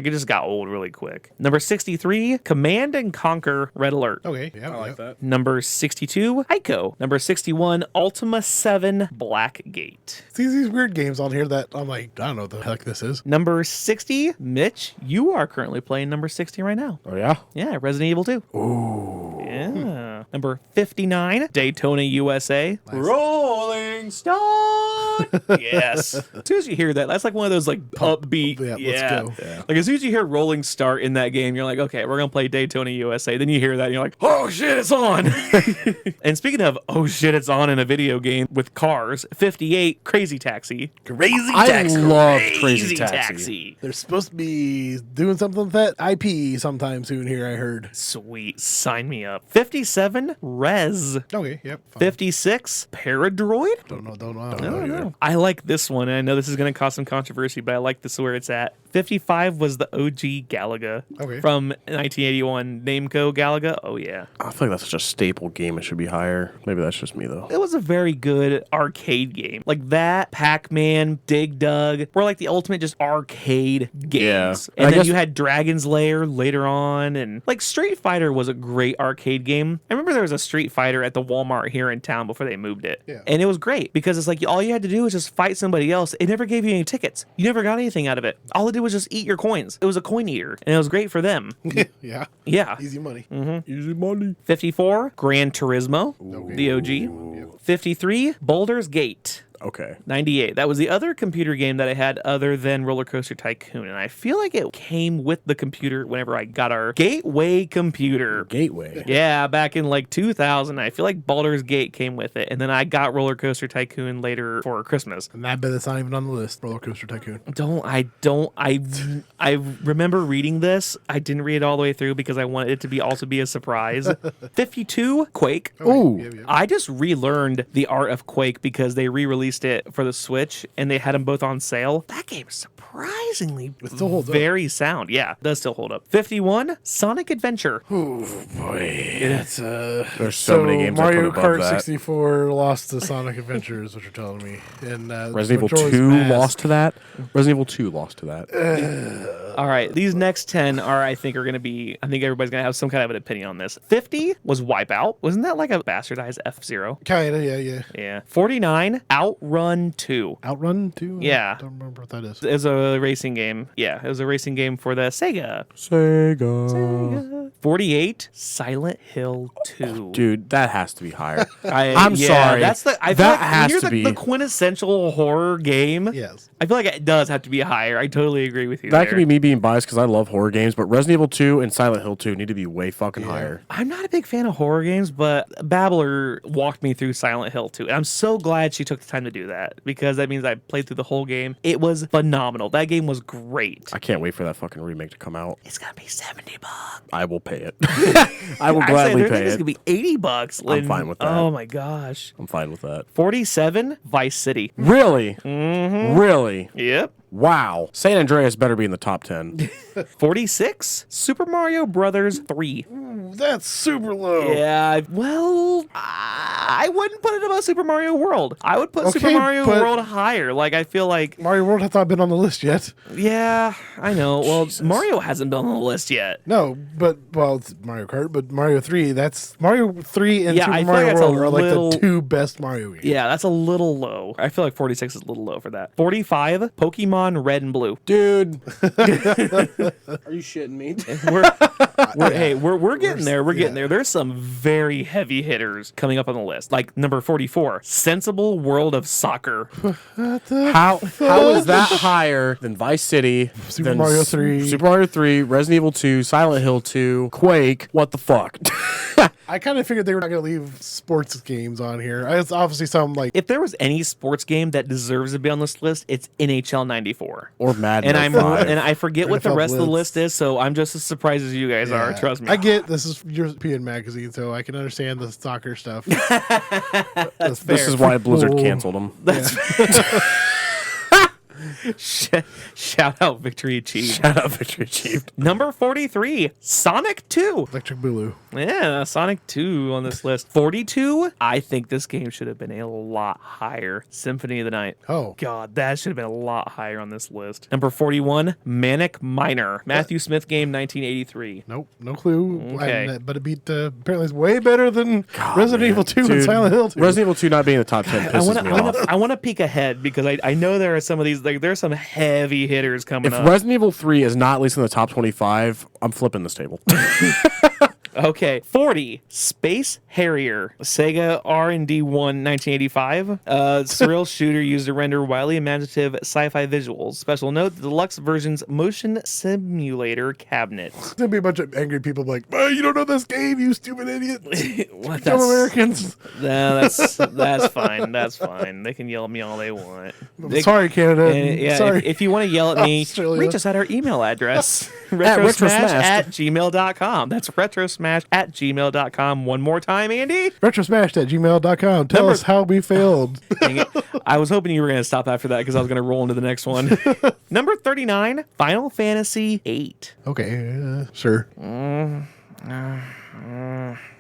it just got old really quick. Number 63, Command and Conquer Red Alert. Okay. Yeah. I like that. Number 62, Ico. Number 61, Ultima 7 Blackgate. See these weird games on here that I'm like, I don't know what the heck this is. Number 60, Mitch, you are currently playing number 60 right now. Oh, yeah? Yeah, Resident Evil 2. Ooh. Yeah. Number 59, Daytona, USA. Rolling Stone. on. Yes. As soon as you hear that, that's like one of those like upbeat. Yeah, let's go. Yeah. Like as soon as you hear rolling start in that game, you're like, okay, we're gonna play Daytona USA. Then you hear that, and you're like, oh shit, it's on. And speaking of oh shit, it's on in a video game with cars. 58, Crazy Taxi. Crazy Taxi. I love Crazy Taxi. They're supposed to be doing something with that IP sometime soon here, I heard. Sweet, sign me up. 57, Rez. Okay, yep. Fine. 56, Paradroid. Don't know. I don't know. I like this one, and I know this is going to cause some controversy, but I like this where it's at. 55 was the OG Galaga from 1981, Namco Galaga. Oh, yeah. I feel like that's such a staple game. It should be higher. Maybe that's just me, though. It was a very good arcade game. Like that, Pac-Man, Dig Dug were like the ultimate just arcade games. Yeah. And then you had Dragon's Lair later on, and like Street Fighter was a great arcade game. I remember there was a Street Fighter at the Walmart here in town before they moved it. Yeah. And it was great because it's like all you had to do was just fight somebody else. It never gave you any tickets. You never got anything out of it. All it did was just eat your coins. It was a coin eater, and it was great for them. Yeah. Yeah. Easy money. Easy money. 54, Gran Turismo, the OG. 53, Baldur's Gate. Okay. 98. That was the other computer game that I had other than Roller Coaster Tycoon. And I feel like it came with the computer whenever I got our Gateway computer. Gateway. Yeah, back in like 2000. I feel like Baldur's Gate came with it. And then I got Roller Coaster Tycoon later for Christmas. And I bet it's not even on the list, Roller Coaster Tycoon. I remember reading this. I didn't read it all the way through because I wanted it to also be a surprise. 52, Quake. Ooh. Yeah. I just relearned the art of Quake because they re-released it for the Switch and they had them both on sale. That game is surprisingly very sound. Yeah, it does still hold up. 51, Sonic Adventure. Oh boy, that's There's so many games Mario I put above Kart that. 64 lost to Sonic Adventure is what you're telling me. And Resident Evil Majora's 2 Mask. lost to that. Resident Evil 2 lost to that. All right, these next 10 I think everybody's going to have some kind of an opinion on this. 50 was Wipeout. Wasn't that like a bastardized F-Zero? Kinda, yeah. Yeah. 49, Outrun 2. Outrun 2? Yeah. I don't remember what that is. It was a racing game. Yeah, it was a racing game for the Sega. Sega. 48, Silent Hill 2. Dude, that has to be higher. I'm sorry. That's the. I feel That like has here's to be. the quintessential horror game. Yes. I feel like it does have to be higher. I totally agree with you. That there. could be me being biased because I love horror games, but Resident Evil 2 and Silent Hill 2 need to be way fucking higher. I'm not a big fan of horror games, but Babbler walked me through Silent Hill 2. And I'm so glad she took the time to do that because that means I played through the whole game. It was phenomenal. That game was great. I can't wait for that fucking remake to come out. It's gonna be $70. I will pay it. I will gladly pay It's it. gonna be $80. I'm fine with that. Oh my gosh. I'm fine with that. 47, Vice City. Really? Mm-hmm. Really? Yep. Wow. San Andreas better be in the top 10. 46, Super Mario Brothers 3. Ooh, that's super low. Yeah, well, I wouldn't put it above Super Mario World. I would put Super Okay, Mario but- World higher. Like, I feel like, Mario World has not been on the list yet. yeah, I know. Well, Jesus. Mario hasn't been on the list yet. No, it's Mario Kart, but Mario 3, that's Mario 3 and Yeah, I Super feel like Mario that's a World are like little- the two best Mario games. Yeah, that's a little low. I feel like 46 is a little low for that. 45, Pokemon Red and Blue. Dude. Are you shitting me? We're getting there. We're getting there. There's some very heavy hitters coming up on the list. Like number 44, Sensible World of Soccer. How is that higher than Vice City, Super than Mario 3. Super Mario 3, Resident Evil 2, Silent Hill 2, Quake? What the fuck? I kind of figured they were not going to leave sports games on here. It's obviously some like If there was any sports game that deserves to be on this list, it's NHL 94. Or Madden And I'm 05. and I forget what the NFL rest of the Blitz. list is, so I'm just as surprised as you guys are. Yeah. Trust me. I get this is European magazine, so I can understand the soccer stuff. This is why Blizzard canceled them. That's shout out victory achieved. Shout out victory achieved. Number 43, Sonic 2. Electric Boogaloo. Yeah, Sonic 2 on this list. 42, I think this game should have been a lot higher. Symphony of the Night. Oh. God, that should have been a lot higher on this list. Number 41, Manic Miner. Matthew Smith game, 1983. Nope, no clue. Okay. But it beat apparently it's way better than Resident man. Evil 2 and Dude, Silent Hill 2. Resident Evil 2 not being in the top 10 pisses me off. I want to peek ahead because I know there are some of these, like there's some heavy hitters coming If up. Resident Evil 3 is not at least in the top 25, I'm flipping this table. Okay, 40. Space Harrier, Sega R&D 1, 1985. Surreal shooter used to render wildly imaginative sci-fi visuals. Special note: the deluxe version's motion simulator cabinet. There'll be a bunch of angry people like, oh, you don't know this game, you stupid idiot. What? Dumb Americans. No, that's fine. That's fine. They can yell at me all they want. Sorry, Canada. Yeah, Sorry. if you want to yell at me, Australia. reach us at our email address, retrosmash@gmail.com. That's retrosmash@gmail.com. One more time, Andy. Retrosmashed@gmail.com. Tell us how we failed. Dang it. I was hoping you were going to stop after that because I was going to roll into the next one. Number 39, Final Fantasy VIII. Okay, sure.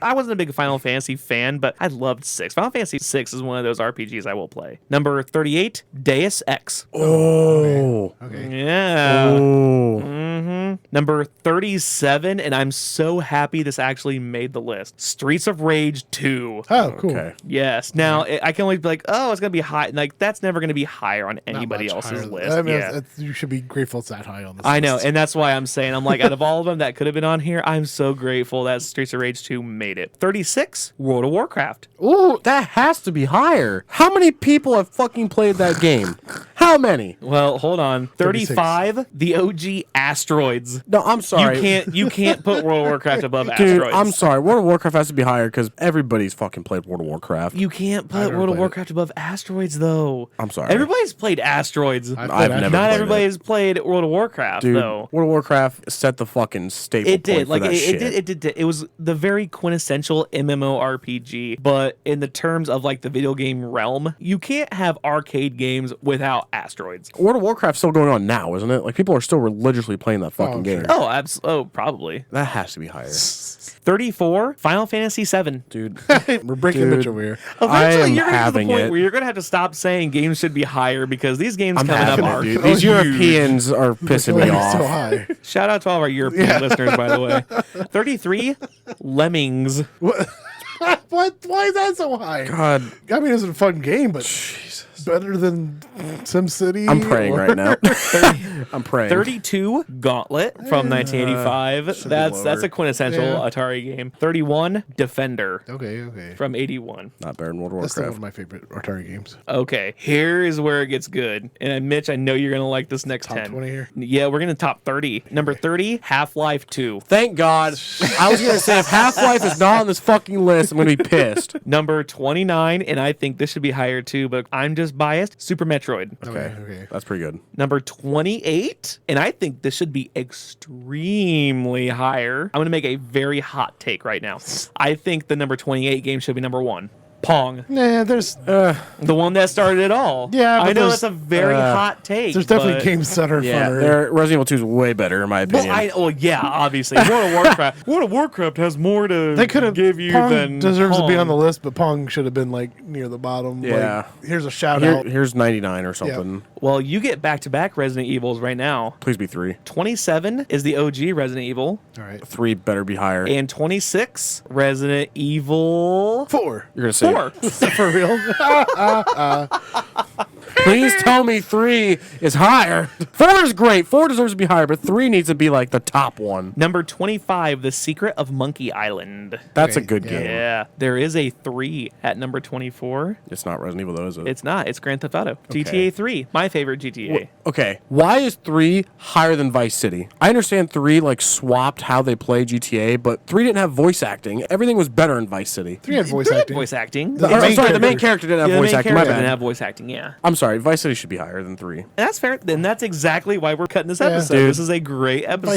I wasn't a big Final Fantasy fan, but I loved 6. Final Fantasy 6 is one of those RPGs I will play. Number 38, Deus Ex. Oh. Okay. Yeah. Oh. Number 37, and I'm so happy this actually made the list. Streets of Rage 2. Oh, cool. Okay. Yes. Now, I can only be like, oh, it's going to be high. Like, that's never going to be higher on Not anybody much else's higher. list. I mean, Yeah. you should be grateful it's that high on this I know, list. and that's why I'm saying, I'm like, out of all of them that could have been on here, I'm so grateful that Streets of Rage 2 made it. 36, World of Warcraft. Ooh, that has to be higher. How many people have fucking played that game? How many? Well, hold on. 35, the OG Asteroids. No, I'm sorry. You can't put World of Warcraft above Dude, Asteroids. I'm sorry. World of Warcraft has to be higher because everybody's fucking played World of Warcraft. You can't put never World of played it. Warcraft above Asteroids, though. I'm sorry. Everybody's played Asteroids. I've I've played never Not played everybody's played World of Warcraft, Dude, though. World of Warcraft set the fucking staple It point did. for Like that it shit. did. It was the very quintessential MMORPG. But in the terms of like the video game realm, you can't have arcade games without Asteroids. World of Warcraft's still going on now, isn't it? Like people are still religiously playing that fucking Oh, game. sure. Oh, probably. That has to be higher. 34, Final Fantasy VII. Dude. We're breaking Dude. Mitchell here. I Eventually, am you're gonna get to the having point it. where you're gonna have to stop saying games should be higher because these games I'm coming up having are it, dude. These huge. Europeans are pissing me So off. high. Shout out to all of our European listeners, by the way. 33, Lemmings. What? Why is that so high? God, I mean, it's a fun game, but better than SimCity. I'm praying right now. I'm praying. 32, Gauntlet from 1985. That's lower. a quintessential Yeah. Atari game. 31, Defender Okay. from 81. Not better than World of That's still one Warcraft. of my favorite Atari games. Okay, here is where it gets good. And Mitch, I know you're gonna like this next Top 10. 20 here? Yeah, we're gonna top 30. Number 30, Half-Life 2. Thank God. I was going to say, if Half-Life is not on this fucking list, I'm going to be pissed. Number 29, and I think this should be higher too, but I'm just biased. Super Metroid. Okay. That's pretty good. Number 28, and I think this should be extremely higher. I'm going to make a very hot take right now. I think the number 28 game should be number 1. Pong. Nah, there's The one that started it all. Yeah, but I know there's- that's a very hot take. definitely but- games that are Yeah, funner. Resident Evil 2 is way better, in my opinion. Yeah, obviously. World of Warcraft. World of Warcraft has more to They could have give you Pong than deserves to be Pong. on the list, but Pong should have been like near the bottom. Yeah. Like, here's a shout out. Here's 99 or something. Well, you get back-to-back Resident Evils right now. Please be 3. 27 is the OG Resident Evil. All right. 3 better be higher. And 26, Resident Evil 4. You're going to say 4. For real? Please tell me 3 is higher. 4 is great. 4 deserves to be higher, but 3 needs to be like the top one. Number 25, The Secret of Monkey Island. That's Okay, a good yeah. game. Yeah, there is a 3 at number 24. It's not Resident Evil, though, is it? It's not. It's Grand Theft Auto. GTA 3, my favorite GTA. Okay, why is 3 higher than Vice City? I understand 3 like swapped how they play GTA, but 3 didn't have voice acting. Everything was better in Vice City. 3 had voice They had acting. voice acting. The I'm main sorry, the main character- character didn't have Yeah, the voice main acting. My character bad. didn't have voice acting, yeah. I'm sorry, Vice City should be higher than 3. And that's fair. Then that's exactly why we're cutting this episode. Dude. This is a great episode.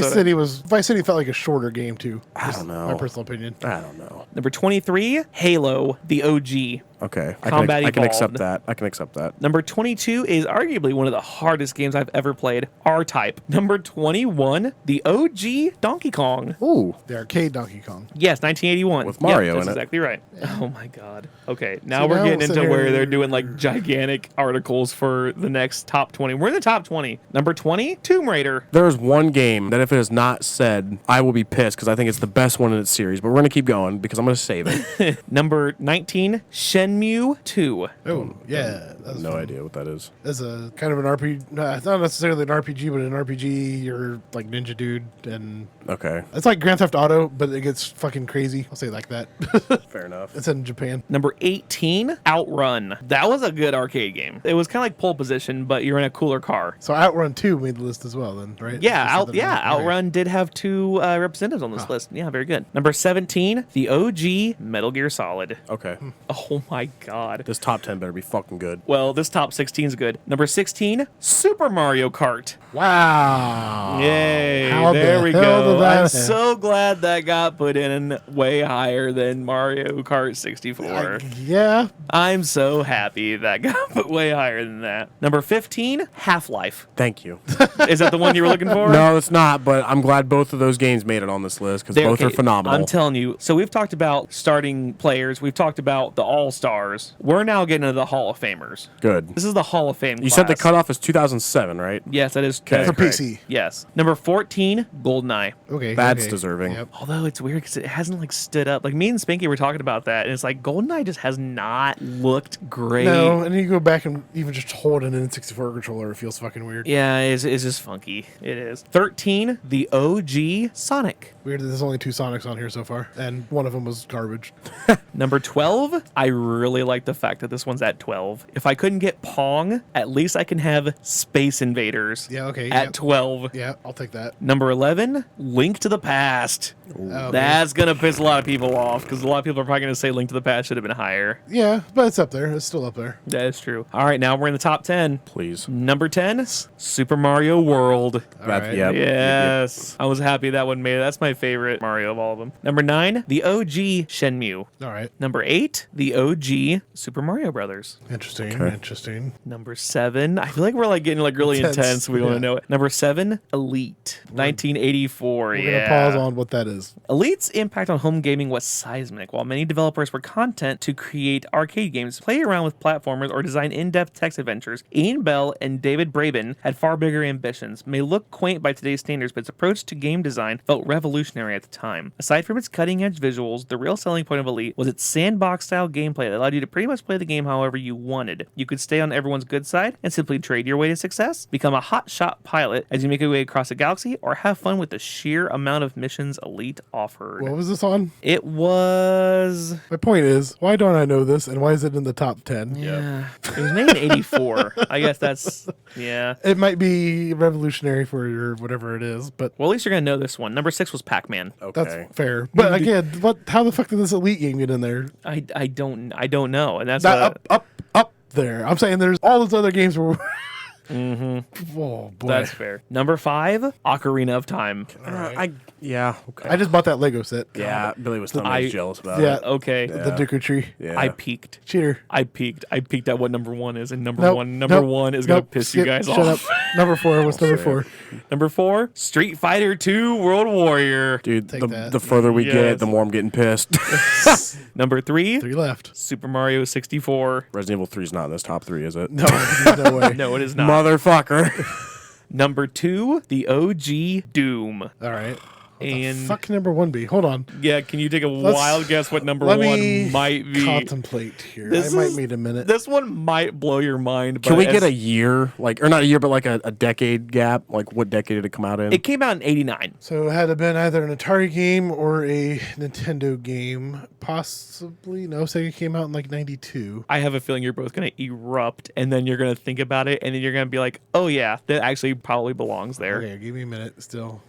Vice City felt like a shorter game too. I don't know. My personal opinion. I don't know. Number 23, Halo, the OG. Okay, Combat I can accept Evolved. that. I can accept that. Number 22 is arguably one of the hardest games I've ever played, R-Type. Number 21, the OG Donkey Kong. Ooh, The arcade Donkey Kong. Yes, 1981. With Mario that's in it. exactly right. Oh my god. Okay, now So we're now getting we'll sit into here where they're and- doing like gigantic articles for the next top 20. We're in the top 20. Number 20, Tomb Raider. there is one game that if it is not said, I will be pissed because I think it's the best one in its series. But we're gonna keep going because I'm gonna save it. Number 19, Shenmue 2. Oh, yeah. That was No fun. idea what that is. As a kind of an RPG, not necessarily an RPG, but an RPG, you're like Ninja Dude and Okay. It's like Grand Theft Auto, but it gets fucking crazy. I'll say it like that. Fair enough. It's in Japan. Number 18, Outrun. That was a good arcade game. It was kind of like pole position, but you're in a cooler car. So Outrun 2 made the list as well, then, right? Yeah, Just something- Outrun did have 2 representatives on this list. Yeah, very good. Number 17, the OG Metal Gear Solid. Okay. Oh my god. This top 10 better be fucking good. Well, this top 16 is good. Number 16, Super Mario Kart. Wow. Yay. How There the we hell go. did that I'm happen? so glad that got put in way higher than Mario Kart 64. Yeah. I'm so happy that got put way higher than that. Number 15, Half-Life. Thank you. Is that the one you were looking for? No, it's not, but I'm glad both of those games made it on this list because both are phenomenal. I'm telling you. So we've talked about starting players. We've talked about the All-Stars. We're now getting into the Hall of Famers. Good. This is the Hall of Fame You said the class. cutoff is 2007, right? Yes, that is Okay. that is For correct. PC. Yes. Number 14, GoldenEye. Okay. That's okay. deserving. Yep. Although it's weird because it hasn't like stood up. Like me and Spanky were talking about that, and it's like GoldenEye just has not looked great. No, and you go back and even just hold an N64 controller, it feels fucking weird. Yeah, it's just funky. It is. 13, the OG Sonic. Weird that there's only 2 Sonics on here so far, and one of them was garbage. Number 12, I really like the fact that this one's at 12. If I couldn't get Pong, at least I can have Space Invaders Yeah, okay. at Yep. 12. Yeah, I'll take that. Number 11, Link to the Past. Okay. That's going to piss a lot of people off because a lot of people are probably going to say Link to the Past should have been higher. Yeah, but it's up there. It's still up there. That is true. All right, now we're in the top 10. Please. Number 10, Super Mario World. All right. Yep. Yes. I was happy that one made it. That's my favorite Mario of all of them. Number 9, the OG Shenmue. All right. Number 8, the OG Super Mario Brothers. Interesting. Okay. Interesting. Number 7, I feel like we're like getting like really Intense, intense. We want yeah. to know it. Number 7, Elite, 1984. We're Yeah. gonna pause on what that is. Elite's impact on home gaming was seismic. While many developers were content to create arcade games, play around with platformers, or design in-depth text adventures, Ian Bell and David Braben had far bigger ambitions. May look quaint by today's standards, but its approach to game design felt revolutionary at the time. Aside from its cutting-edge visuals, the real selling point of Elite was its sandbox-style gameplay that allowed you to pretty much play the game however you wanted. You could stay on everyone's good side and simply trade your way to success, become a hot-shot pilot as you make your way across the galaxy, or have fun with the sheer amount of missions Elite offered. What was this on? It was... My point is, why don't I know this, and why is it in the top 10? Yeah. It was made in 84. I guess that's... Yeah. It might be revolutionary for whatever it is, but Well, at least you're going to know this one. Number 6 was Pac-Man. Okay. that's fair. But again, how the fuck did this Elite game get in there? I don't know. And that's That up there. I'm saying there's all those other games where. Oh boy. that's fair. Number 5, Ocarina of Time. Yeah. Okay. I just bought that Lego set. yeah. Billy was telling me he's jealous about Yeah. it. Okay. The Dooku tree. Yeah. I peaked. Cheater. I peaked at what number 1 is, and number Nope, 1 is going to nope, piss you skip, guys shut off. Up. Number 4. What's number 4? Number 4, Street Fighter 2 World Warrior. Dude, Take the, that. the further we Yes. get, the more I'm getting pissed. Number 3, 3 left. Super Mario 64. Resident Evil 3 is not in this top 3, is it? No, there's no way. No, it is not. Motherfucker. Number 2, the OG Doom. All right. And Fuck number 1 be. Hold on. yeah, can you take a Let's- wild guess what number Let 1 me might be? contemplate here. This I might is- need a minute. This one might blow your mind. But Can we as- get a year? Or not a year, but like a decade gap? Like what decade did it come out in? It came out in 89. So it had to been either an Atari game or a Nintendo game. Possibly. No, Sega came out in like 92. I have a feeling you're both going to erupt, and then you're going to think about it, and then you're going to be like, oh yeah, that actually probably belongs there. Okay, give me a minute still.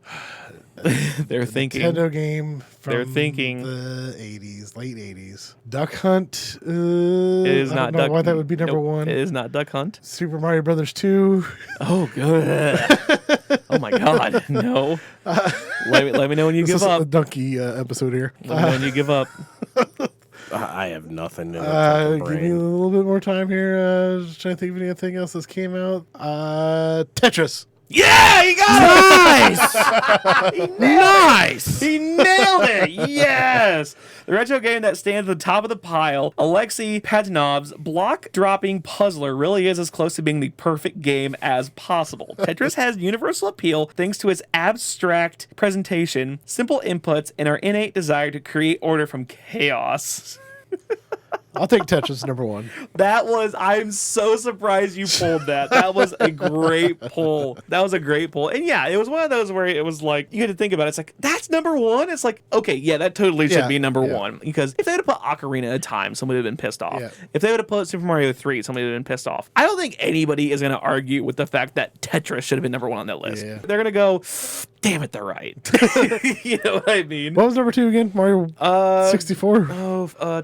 They're thinking. Nintendo game from They're thinking. the 80s, late 80s. Duck Hunt. It is I not don't know Duck why that would be number Nope, 1. It is not Duck Hunt. Super Mario Brothers 2. Oh, good. Oh my God, no. Let me know when you This give is a up. donkey episode here. Let me know when you give up. I have nothing in the Give fucking me a brain. little bit more time here. Just trying to think of anything else that's came out. Tetris. Yeah, he got it. Nice! He nailed it! Yes! The retro game that stands at the top of the pile, Alexei Patanov's block-dropping puzzler really is as close to being the perfect game as possible. Tetris has universal appeal thanks to its abstract presentation, simple inputs, and our innate desire to create order from chaos. I'll take Tetris number 1. I'm so surprised you pulled that. That was a great pull. And yeah, it was one of those where it was like, you had to think about it. It's like, that's number 1? It's like, okay, yeah, that totally should be number 1. Because if they would have put Ocarina of Time, somebody would have been pissed off. Yeah. If they would have put Super Mario 3, somebody would have been pissed off. I don't think anybody is going to argue with the fact that Tetris should have been number 1 on that list. Yeah. They're going to go, damn it, they're right. You know what I mean? What was number 2 again? Mario 64? I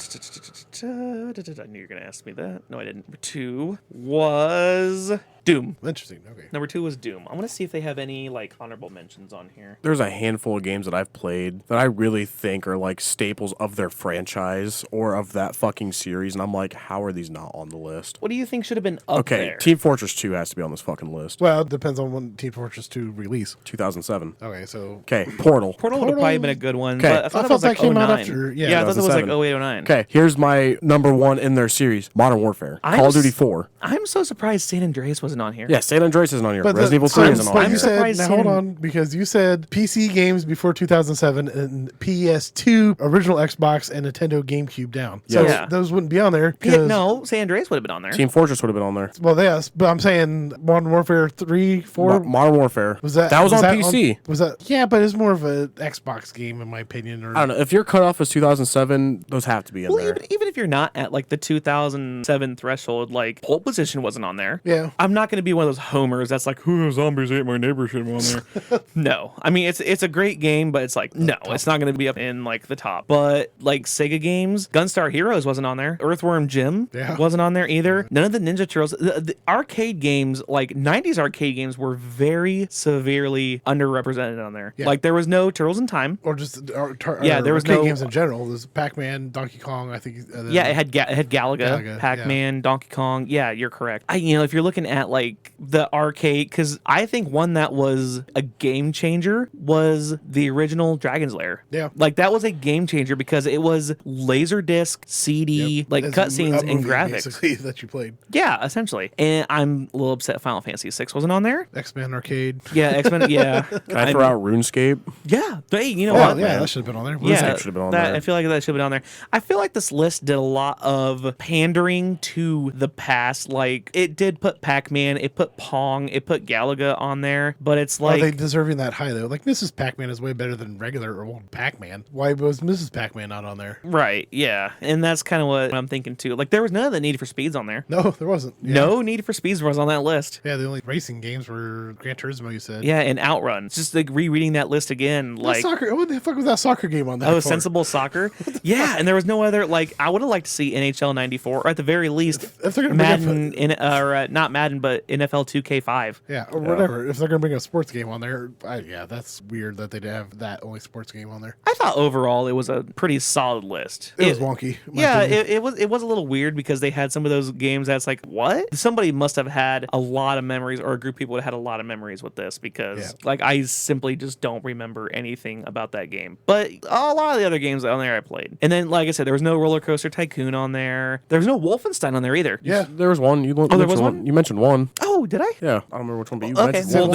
knew you were going to ask me that. No, I didn't. Number 2 was Doom. Interesting. Okay. Number 2 was Doom. I want to see if they have any like honorable mentions on here. There's a handful of games that I've played that I really think are like staples of their franchise or of that fucking series, and I'm like, how are these not on the list? What do you think should have been up there? Team Fortress 2 has to be on this fucking list. Well, it depends on when Team Fortress 2 release. 2007. Okay, so... Okay, Portal. Portal would have probably been a good one. Okay. But I thought it was like that came 09. out after... Yeah, I thought it was like 2007. 08, 09. Okay, here's my number 1 in their series, Modern Warfare. Call of Duty 4. I'm so surprised San Andreas wasn't on here. Yeah, San Andreas isn't on here. But Resident Evil 3 isn't on but here. you said, surprised now San- hold on, because you said PC games before 2007 and PS2, original Xbox, and Nintendo GameCube down. So Yeah. those wouldn't be on there. Yeah, 'cause- no, San Andreas would have been on there. Team Fortress would have been on there. Well, yes, but I'm saying Modern Warfare 3, 4... Modern Warfare. was that was on PC. was that... Yeah, but it's more of an Xbox game, in my opinion. Or I don't know. If your cutoff is 2007, those have to be in Well, there. even if you're not at like the 2007 threshold, like pole position wasn't on there. Yeah. I'm not going to be one of those homers that's like, who zombies ate my neighbor should have on there. No, I mean it's a great game, but it's like no, it's not going to be up in like the top. But like Sega games, Gunstar Heroes wasn't on there. Earthworm Jim wasn't on there either. None of the Ninja Turtles. The arcade games, like 90s arcade games, were very severely underrepresented on there. Yeah. Like there was no Turtles in Time. or just there was arcade no- games in general. There's Pac-Man, Donkey Kong, I think. Yeah, it had Galaga, Galaga, Pac-Man, Donkey Kong. Yeah, you're correct. If you're looking at like the arcade, because I think one that was a game changer was the original Dragon's Lair. Yeah. Like that was a game changer because it was Laserdisc, CD, like It's cutscenes a and movie, graphics. basically, that you played. Yeah, essentially. And I'm a little upset Final Fantasy VI wasn't on there. X-Men Arcade. Yeah, X-Men. Yeah. Can I throw out RuneScape? Yeah. Hey, you know Oh, what? yeah, that should have been on there. Yeah, should have been on that, there. I feel like that should have been on there. I feel like this list did a lot of pandering to the past. Like, it did put Pac-Man, it put Pong, it put Galaga on there, but it's Are like... they deserving that high, though? Like, Mrs. Pac-Man is way better than regular or old Pac-Man. Why was Mrs. Pac-Man not on there? Right, yeah. And that's kind of what I'm thinking, too. Like, there was none of the Need for Speeds on there. No, there wasn't. Yeah. No Need for Speeds was on that list. Yeah, the only racing games were Gran Turismo, you said. Yeah, and Outrun. It's just like rereading that list again. That Like, soccer. What the fuck was that soccer game on there? oh, for? Sensible Soccer. Yeah, and there was no other, like, I would have liked to see NHL 94, or at the very least, If they're gonna bring Madden, not Madden, but NFL 2K5. Yeah, or whatever. If they're going to bring a sports game on there, yeah, that's weird that they'd have that only sports game on there. I thought overall it was a pretty solid list. It was wonky. in my Yeah, opinion. it was a little weird because they had some of those games that's like, what? Somebody must have had a lot of memories, or a group of people that had a lot of memories with this because, like, I simply just don't remember anything about that game. But a lot of the other games on there I played. And then, like I said, there was no Roller Coaster Tycoon on there. There was no Wolfenstein on there either. Yeah. There was one. You there was one? You mentioned one. Oh, did I? Yeah, I don't remember which one, but you Okay. mentioned Well, one.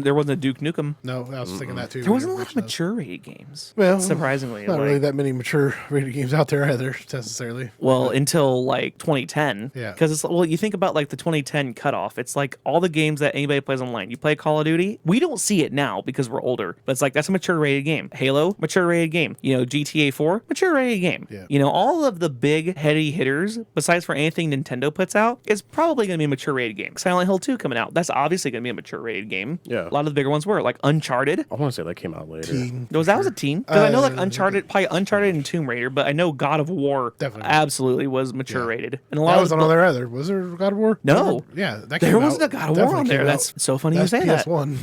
there wasn't a Duke Nukem. No, I was thinking that too. There wasn't a lot of mature rated games. Well, surprisingly, not like- really that many mature rated games out there either, necessarily. Well, until like 2010. Yeah. Because it's, well, you think about like the 2010 cutoff. It's like all the games that anybody plays online. You play Call of Duty. We don't see it now because we're older, but it's like that's a mature rated game. Halo, mature rated game. GTA 4, mature rated game. Yeah. All of the big heady hitters, besides for anything Nintendo puts out, is probably going to be a mature rated game. Silent Hill 2 coming out. That's obviously going to be a mature rated game. Yeah. A lot of the bigger ones were like Uncharted. I want to say that came out later. That was a teen. Because I know like Uncharted, probably Uncharted and Tomb Raider, but I know God of War Definitely. absolutely was mature rated. And a lot That of wasn't on there either. Was there God of War? No. Yeah, that There came wasn't out. a God of War on Definitely there. came That's out. so funny That's you say that. PS1.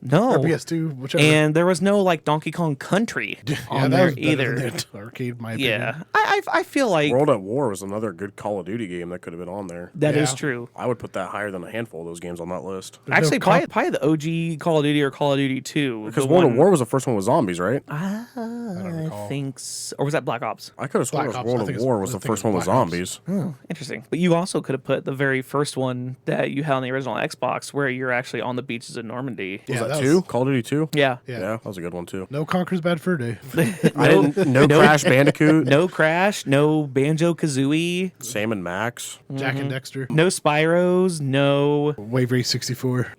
No. Or PS2, whichever. And there was no like Donkey Kong Country on that there was better than either. the arcade, in my opinion. Yeah. I feel like World at War was another good Call of Duty game that could have been on there. that is Yeah. true. I would put that that higher than a handful of those games on that list. Actually, probably the OG Call of Duty or Call of Duty 2. Because World of War was the first one with zombies, right? I don't recall. I think so. Or was that Black Ops? I could have sworn Black Ops, World I of think War it's- was I the think first it's one with Black Ops. zombies. Oh, interesting. But you also could have put the very first one that you had on the original Xbox where you're actually on the beaches of Normandy. Yeah, Was that that 2? was- Call of Duty 2? Yeah. Yeah. Yeah, that was a good one too. No Conquer's Bad Fur Day. I didn't. No Crash Bandicoot. No Crash, no Banjo-Kazooie, Sam and Max. Jack and Dexter. no Spyros, no Wave Race 64.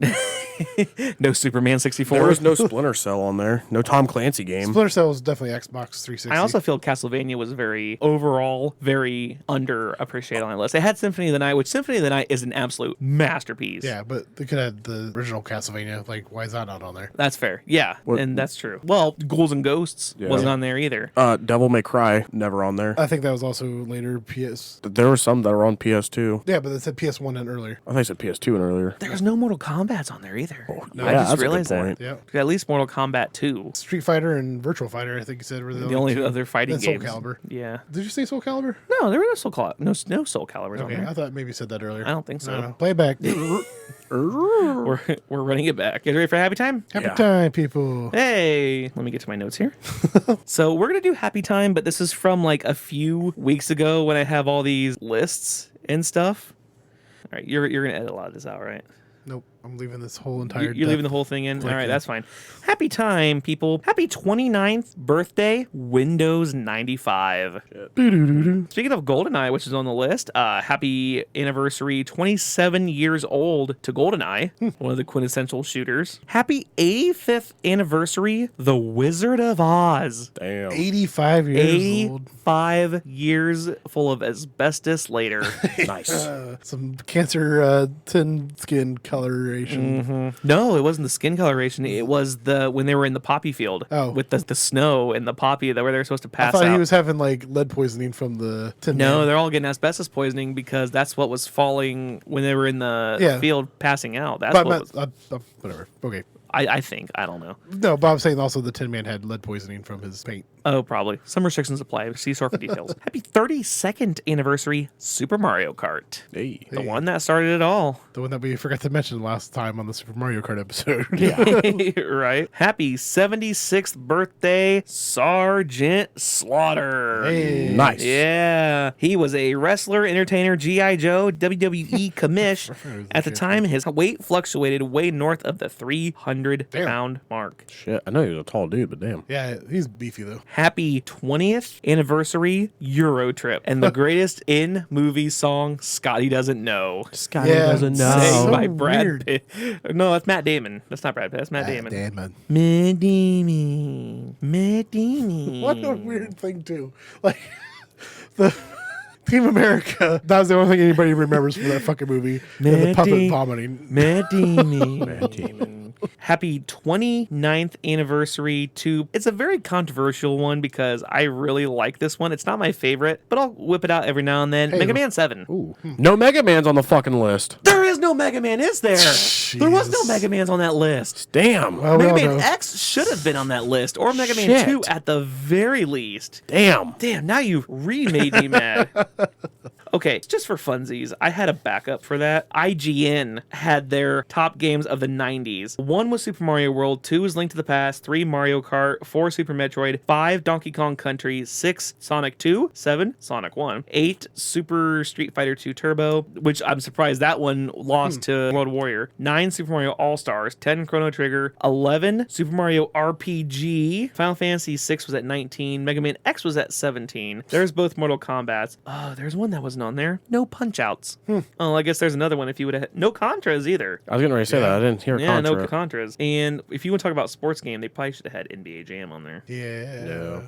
no Superman 64. There was no Splinter Cell on there. No Tom Clancy game. Splinter Cell was definitely Xbox 360. I also feel Castlevania was very underappreciated on my list. It had Symphony of the Night, which Symphony of the Night is an absolute masterpiece. Yeah, but they could have the original Castlevania. Like, why is that not on there? That's fair. Yeah, What- and that's true. Well, Ghouls and Ghosts wasn't on there either. Devil May Cry, never on there. I think that was also later PS. There were some that were on PS2. Yeah, but it said PS1 and earlier. I think it said PS2 and earlier. There was no Mortal Kombat's on there either. no. I Yeah, just that's a good realized that. point. Yeah. At least Mortal Kombat 2. Street Fighter and Virtual Fighter, I think you said, were The only two. other fighting Then Soul games. Calibur. Yeah. Did you say Soul Calibur? No, there were no Soul Calibers on Okay, there. I thought maybe you said that earlier. I don't think so. No. Play it back. We're running it back. You guys ready for Happy Time? Happy Yeah. time, people. Hey, let me get to my notes here. So we're gonna do Happy Time, but this is from like a few weeks ago when I have all these lists and stuff. All right, you're gonna edit a lot of this out, right? Nope, I'm leaving this whole entire. You're leaving the whole thing in? All right, in. that's fine. Happy time, people. Happy 29th birthday, Windows 95. Doo-doo-doo-doo. Speaking of GoldenEye, which is on the list, happy anniversary, 27 years old to GoldenEye, one of the quintessential shooters. Happy 85th anniversary, The Wizard of Oz. Damn. 85 years old. 85 years full of asbestos later. Nice. Some cancer tin skin coloration. No, it wasn't the skin coloration. It was when they were in the poppy field with the snow and the poppy where they were supposed to I pass thought out. he was having like lead poisoning from the tin. No, Man. they're all getting asbestos poisoning because that's what was falling when they were in the field passing out. That's But what whatever. Okay. I think. I don't know. No, but I'm saying also the Tin Man had lead poisoning from his paint. Oh, probably. Some restrictions apply. See store for details. Happy 32nd anniversary, Super Mario Kart. Hey. The one that started it all. The one that we forgot to mention last time on the Super Mario Kart episode. Right? Happy 76th birthday, Sergeant Slaughter. Hey. Nice. Yeah. He was a wrestler, entertainer, G.I. Joe, WWE commish. At the time, his weight fluctuated way north of the 300-pound mark. Shit. I know he was a tall dude, but damn. Yeah, he's beefy though. Happy 20th anniversary Euro trip. And the greatest in-movie song, Scotty Doesn't Know. Scotty Yeah, doesn't so know. By Brad weird. Pitt. No, that's Matt Damon. That's not Brad Pitt. That's Matt Damon. Damn, man. Matt Damon. Matt Damon. What a weird thing too. Like the Team America. That was the only thing anybody remembers from that fucking movie. And the Matt puppet Da- vomiting. Matt Damon. Matt Damon. Happy 29th anniversary to... It's a very controversial one because I really like this one. It's not my favorite, but I'll whip it out every now and then. Mega Man 7. Ooh. No Mega Man's on the fucking list. There is no Mega Man, is there? There was no Jesus. Mega Mans on that list. Damn. Well, we Mega all Man know. X should have been on that list, or Mega Man Shit. 2 at the very least. Damn. Damn, now you remade me mad. Okay, just for funsies, I had a backup for that. IGN had their top games of the 90s. 1 was Super Mario World, 2 was Link to the Past, 3 Mario Kart, 4 Super Metroid, 5 Donkey Kong Country, 6 Sonic 2, 7 Sonic 1, 8 Super Street Fighter 2 Turbo, which I'm surprised that one lost to Road Warrior, 9 Super Mario All-Stars, 10 Chrono Trigger, 11 Super Mario RPG, Final Fantasy 6 was at 19, Mega Man X was at 17. There's both Mortal Kombats. Oh, there's one that wasn't on there. No Punch-Outs. Oh, I guess there's another one if you would have... No Contras either. I was getting ready to say that. I didn't hear Yeah, Contra. no Contras. And if you want to talk about sports game, they probably should have had NBA Jam on there. Yeah.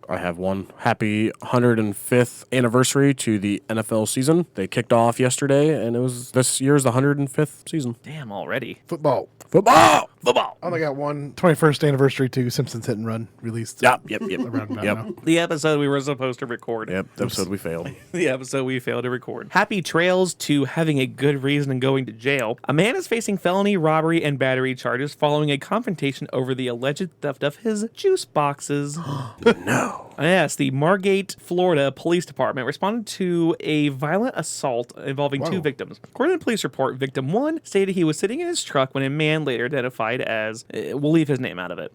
I have one. Happy 105th anniversary to the NFL season. They kicked off yesterday, and it was this year's the 105th season. Damn, already. Football. Football! Football. I only got one 21st anniversary to Simpsons Hit and Run released. Yep. Around about Yep. now. The episode we were supposed to record. Yep, the episode we failed. The episode we failed to record. Happy trails to having a good reason and going to jail. A man is facing felony robbery and battery charges following a confrontation over the alleged theft of his juice boxes. No. Yes, the Margate, Florida Police Department responded to a violent assault involving two victims. According to the police report, victim 1 stated he was sitting in his truck when a man later identified as, we'll leave his name out of it,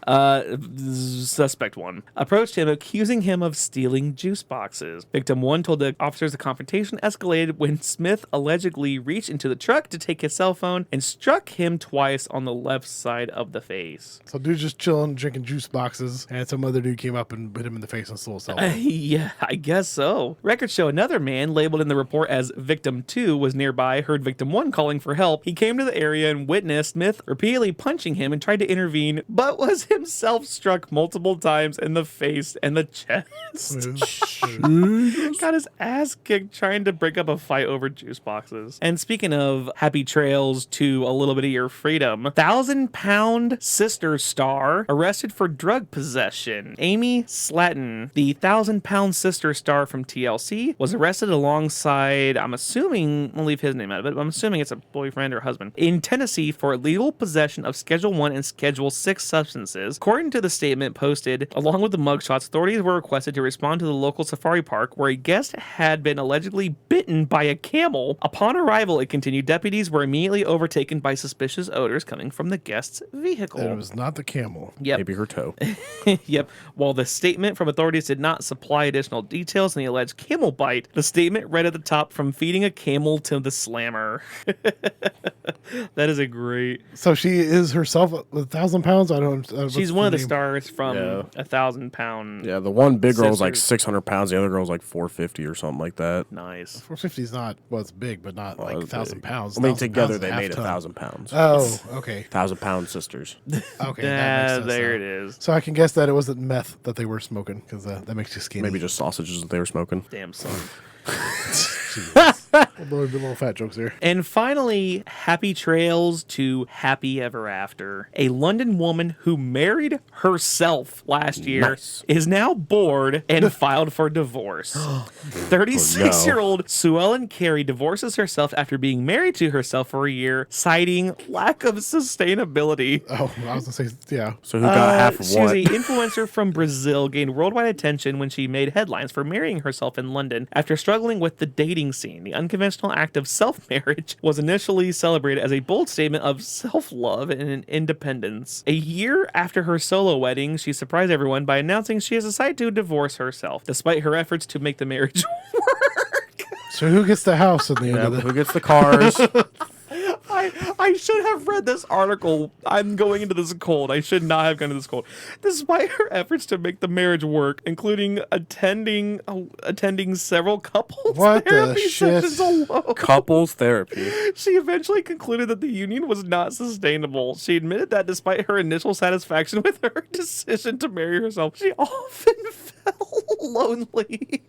suspect 1, approached him accusing him of stealing juice boxes. Victim 1 told the officers the confrontation escalated when Smith allegedly reached into the truck to take his cell phone and struck him twice on the left side of the face. So dude just chilling, drinking juice boxes, and some other dude came up and hit him in the face and stole a cell phone. Yeah, I guess so. Records show another man, labeled in the report as Victim 2, was nearby, heard Victim 1 calling for help. He came to the area and witnessed Smith repeatedly punching him and tried to intervene, but was himself struck multiple times in the face and the chest. Got his ass kicked trying to break up a fight over juice boxes. And speaking of happy trails to a little bit of your freedom, 1,000-pound sister star arrested for drug possession. Amy Slatton, the 1,000-pound sister star from TLC, was arrested alongside, I'm assuming, I'll leave his name out of it, but I'm assuming it's a boyfriend or husband, in Tennessee for illegal possession of Schedule 1 and Schedule 6 substances. According to the statement posted, along with the mugshots, authorities were requested to respond to the local safari park where a guest had been allegedly bitten by a camel. Upon arrival, it continued, deputies were immediately overtaken by suspicious odors coming from the guest's vehicle. It was not the camel. Yep. Maybe her toe. Yep. While the statement from authorities did not supply additional details on the alleged camel bite, the statement read at the top, from feeding a camel to the slammer. That is a great... So she is herself 1,000 pounds? She's one of the stars from 1,000-pound... Yeah, the one big girl was like sisters. 600 pounds. The other girl was like 450 or something like that. Nice. 450 is not, well, it's big, but not like 1,000 pounds. I mean, 1,000 together pounds is they a half made ton. 1,000 pounds. Oh, okay. 1,000-pound sisters. Okay, that makes sense. There now. it is. So I can guess that it wasn't meth that they were smoking, because that makes you skinny. Maybe just sausages that they were smoking. Damn son. a little fat jokes there. And finally, happy trails to happy ever after. A London woman who married herself last year is now bored and filed for divorce. 36-year-old Sue Ellen Carey divorces herself after being married to herself for a year, citing lack of sustainability. Oh, I was going to say, yeah. So who got half of She what? was an influencer from Brazil, gained worldwide attention when she made headlines for marrying herself in London after struggling with the dating scene. The unconventional act of self-marriage was initially celebrated as a bold statement of self-love and independence. A year after her solo wedding, she surprised everyone by announcing she has decided to divorce herself, despite her efforts to make the marriage work. So who gets the house in the end Yeah, of who gets the cars? I should have read this article. I'm going into this cold. I should not have gone into this cold. Despite her efforts to make the marriage work, including attending several couples What the therapy shit? sessions alone, Couples therapy. she eventually concluded that the union was not sustainable. She admitted that despite her initial satisfaction with her decision to marry herself, she often felt lonely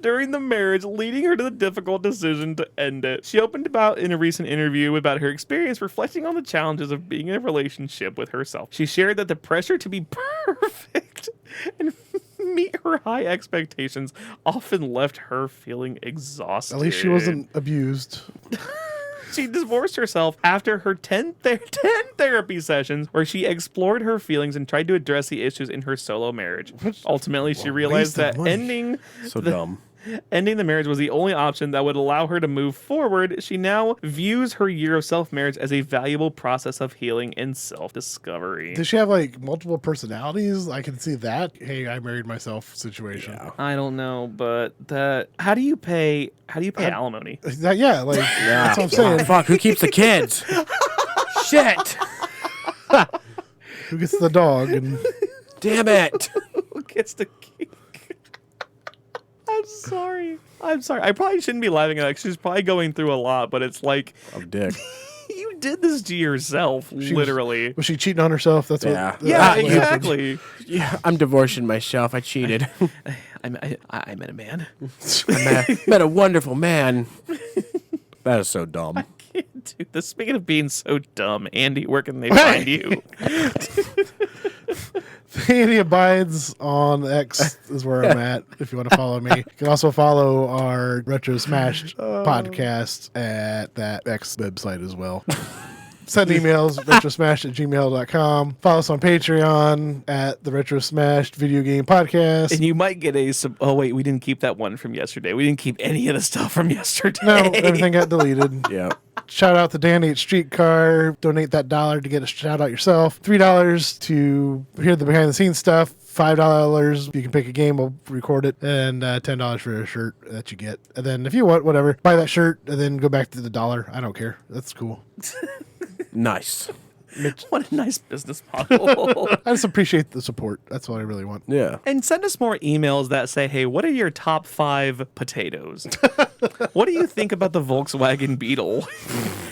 during the marriage, leading her to the difficult decision to end it. She opened about in a recent interview about her experience reflecting on the challenges of being in a relationship with herself. She shared that the pressure to be perfect and meet her high expectations often left her feeling exhausted. At least she wasn't abused. She divorced herself after her 10 therapy sessions where she explored her feelings and tried to address the issues in her solo marriage. Ultimately, she realized waste of that money. ending the marriage was the only option that would allow her to move forward. She now views her year of self-marriage as a valuable process of healing and self-discovery. Does she have like multiple personalities? I can see that. Hey, I married myself situation. I don't know, but how do you pay alimony? Yeah, like that's what I'm saying. Fuck, who keeps the kids? Shit. Who gets the dog? And Damn it. Who gets the cake? I'm sorry. I probably shouldn't be laughing at that. She's probably going through a lot, but it's like I'm dick. you did this to yourself, literally. was she cheating on herself? That's Yeah. what. Yeah, that's what happened. exactly. Yeah, I'm divorcing myself. I cheated. I met a man. Met a wonderful man. That is so dumb. Can't do this. Speaking of being so dumb, Andy, where can they find you? Andy Abides on X is where I'm at if you want to follow me. You can also follow our Retro Smashed podcast at that X website as well. Send emails, retrosmash@gmail.com. Follow us on Patreon at the Retro Smashed Video Game Podcast. And you might get oh, wait, we didn't keep that one from yesterday. We didn't keep any of the stuff from yesterday. No, everything got deleted. Yeah. Shout out to Dan 8 Streetcar. Donate that $1 to get a shout out yourself. $3 to hear the behind the scenes stuff. $5 you can pick a game, we'll record it, and $10 for a shirt that you get. And then if you want, whatever, buy that shirt and then go back to the $1. I don't care. That's cool. Nice. What a nice business model. I just appreciate the support. That's what I really want. Yeah. And send us more emails that say, hey, what are your top 5 potatoes? What do you think about the Volkswagen Beetle?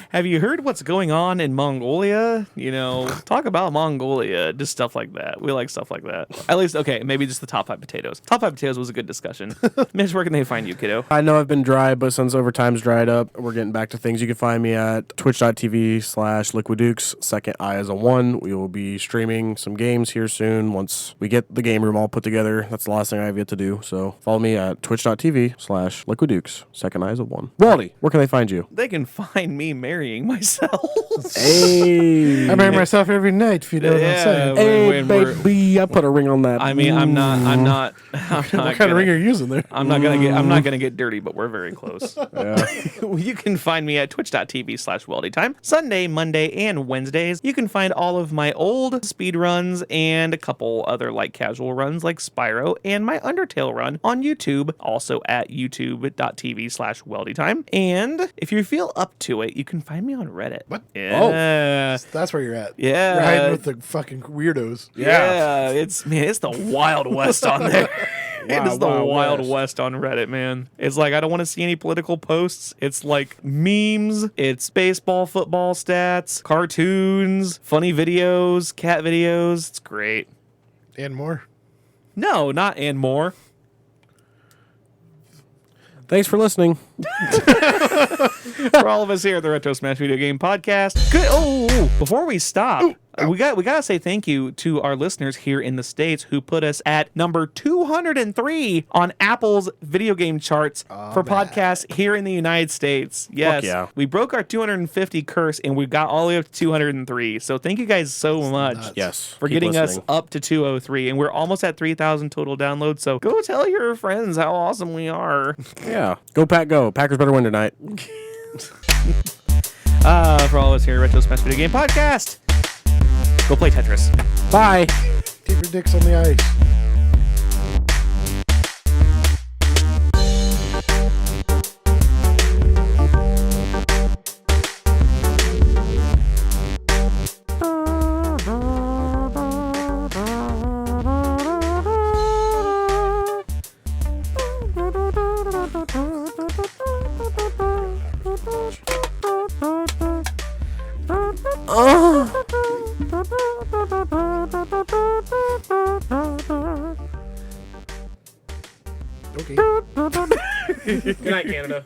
Have you heard what's going on in Mongolia? You know, talk about Mongolia, just stuff like that. We like stuff like that. At least, okay, maybe just the top 5 potatoes. Top 5 potatoes was a good discussion. Mitch, where can they find you, kiddo? I know I've been dry, but since overtime's dried up, we're getting back to things. You can find me at twitch.tv/liquidukes. Second eye is a 1. We will be streaming some games here soon once we get the game room all put together. That's the last thing I have yet to do. So follow me at twitch.tv/liquidukes. Second eye is a 1. Weldy, where can they find you? They can find me marrying myself. Hey. I marry myself every night, if you know what I'm saying. Hey, baby, I put a ring on that. I mean, I'm not What kind of ring are you using there? I'm not gonna get dirty, but we're very close. You can find me at twitch.tv/weldytime. Sunday, Monday, and Wednesdays. You can find all of my old speed runs and a couple other like casual runs like Spyro and my Undertale run on YouTube, also at youtube.tv/weldytime. And if you feel up to it, you can find me on Reddit. What? Yeah. Oh, that's where you're at. Yeah. You're hiding with the fucking weirdos. Yeah. It's the Wild West on there. It is the Wild West on Reddit, man. It's like, I don't want to see any political posts. It's like memes, it's baseball, football stats, cartoons, funny videos, cat videos. It's great. And more. No, not and more. Thanks for listening. For all of us here at the Retro Smash Video Game Podcast. Good. Oh, before we stop, we gotta say thank you to our listeners here in the States who put us at number 203 on Apple's video game charts for podcasts here in the United States. Yes, yeah. We broke our 250 curse and we got all the way up to 203. So thank you guys so much. nuts. Yes. For keep getting listening. us up to 203, and we're almost at 3,000 total downloads. So go tell your friends how awesome we are. Yeah. Go, Pack, go. Packers better win tonight. For all of us here at Retro Smash Video Game Podcast, go play Tetris. Bye. Keep your dicks on the ice. Okay. Good night, Canada.